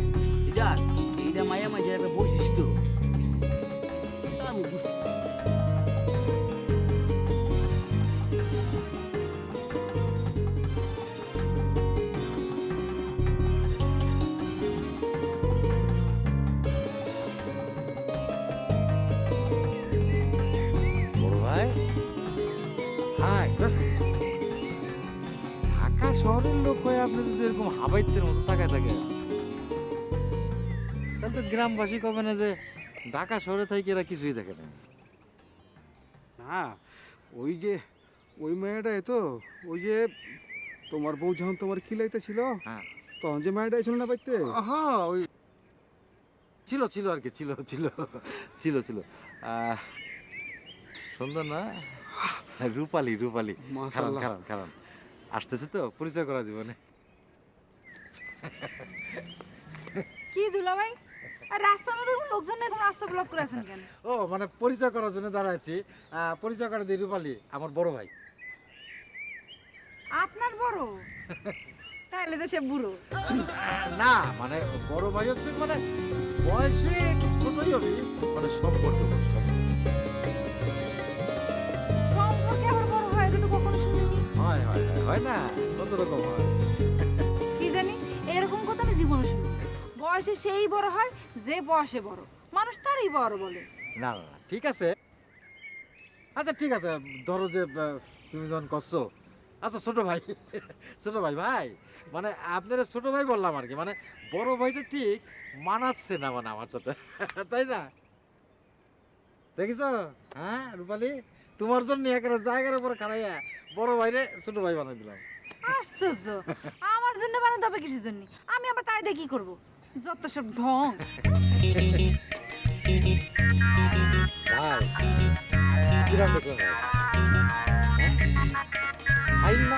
লিডার, এইটা মায়া মাঝে একটা বৈশিষ্ট্য। আমি বুঝতে বড় ভাই, হাই। ঢাকা শহরের লোক হয়ে আপনি যদি এরকম হাবাইতের মতো তাকায় থাকে, তাহলে তো গ্রামবাসী কবে না যে ঢাকা শহরে থেকে এরা কিছুই দেখে না। না ওই যে ওই মেয়েটা তো, ওই যে তোমার বউ যখন তোমার খিলাইতে ছিল হ্যাঁ তখন যে মেয়েটা ছিল না বাইতে, হ্যাঁ ওই ছিল ছিল আর কি, ছিল ছিল ছিল ছিল সুন্দর না? রূপালি রূপালি। কারণ মাশাআল্লাহ। কারণ কারণ আসতেছে তো, পরিচয় করা দিব না। কি দুলা ভাই, আর রাস্তার মধ্যে কোনো লোকজন নেই, কোনো রাস্তা ব্লক করে আছেন কেন? ও মানে পরিচয় করার জন্য দাঁড়াইছি। পরিচয় করে দিই, রূপালি আমার বড় ভাই। আপনার বড়? তাহলে তো সে বুড়ো। না মানে বড় ভাই হচ্ছে মানে বয়সে একটু ছোটই হবে, মানে সম্পর্ক সম্পর্কে আবার বড় হয়, এটা তো কখনো শুনিনি। হয় হয় হয় হয় না, কত রকম হয়। কি জানি, এরকম কথা আমি জীবনে শুনি। বয়সে সেই বড় হয় যে বয়সে বড়, মানুষ তারই বড় বলে। না না না ঠিক আছে, আচ্ছা ঠিক আছে, ধরো যে তুমি যখন করছো, আচ্ছা ছোট ভাই ছোট ভাই ভাই মানে আপনারা ছোট ভাই বললাম আর কি, মানে বড় ভাইটা ঠিক মানাচ্ছে না মানে আমার সাথে, তাই না? দেখিছো? হ্যাঁ রূপালী, তোমার জন্য একেবারে জায়গার উপরে খাড়াইয়া বড় ভাইরে ছোট ভাই বানাই দিলাম। আশ্চর্য, আমার জন্য বানাতে হবে কিসের জন্য? আমি আবার তাই দিয়ে কি করবো? যত সব ঢং। ভাই কিরাম দেখলাম ভাই? আইন না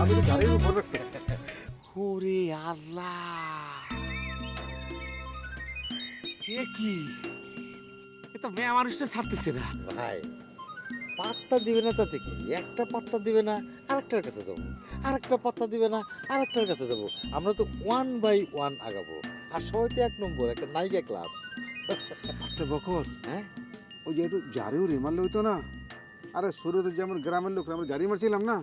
আমি তো গাড়ির উপর রাখতেছি। ওরে আল্লাহ, এ কি? এ তো মেয়ে মানুষটা ছাড়তেছে না। ভাই পাত্তা দিবে না তাতে কি? একটা পাত্তা দিবে না আরেকটার কাছে যাবো, আরেকটা পাত্তা দিবে না আরেকটার কাছে যাবো। আমরা তো 1 বাই 1 আগাবো। আর সবাই তো 1 নম্বর, একটা নায়িকা ক্লাস। আচ্ছা বকর, হ্যাঁ ওই যে একটু জারিও রে মারলে হইতো না? আরে শুরুতে যেমন গ্রামের লোক আমরা জারি মারছিলাম না?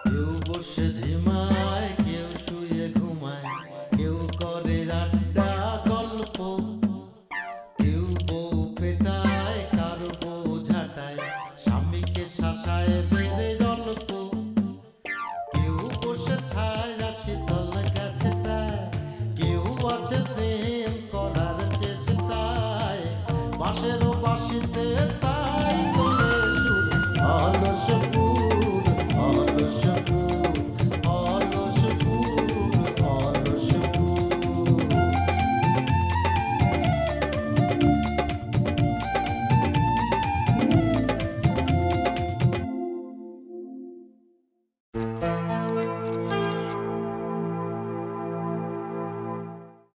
কেউ বসে ঝিমায়, কেউ শুয়ে ঘুমায়, কেউ করে আড্ডা গল্প, কেউ বউ পেটায়, কারো বউ ঝাঁটায়, স্বামীকে শাসায় বেড়ে গল্প, কেউ বসে ছায় শীতল গাছটায়, কেউ আছে প্রেম করার চেষ্টায়, বাঁশেরও বাঁশিতে তাই করে সুর, অলস ফুল, অলস ফুল, অলস ফুল, অলস ফুল।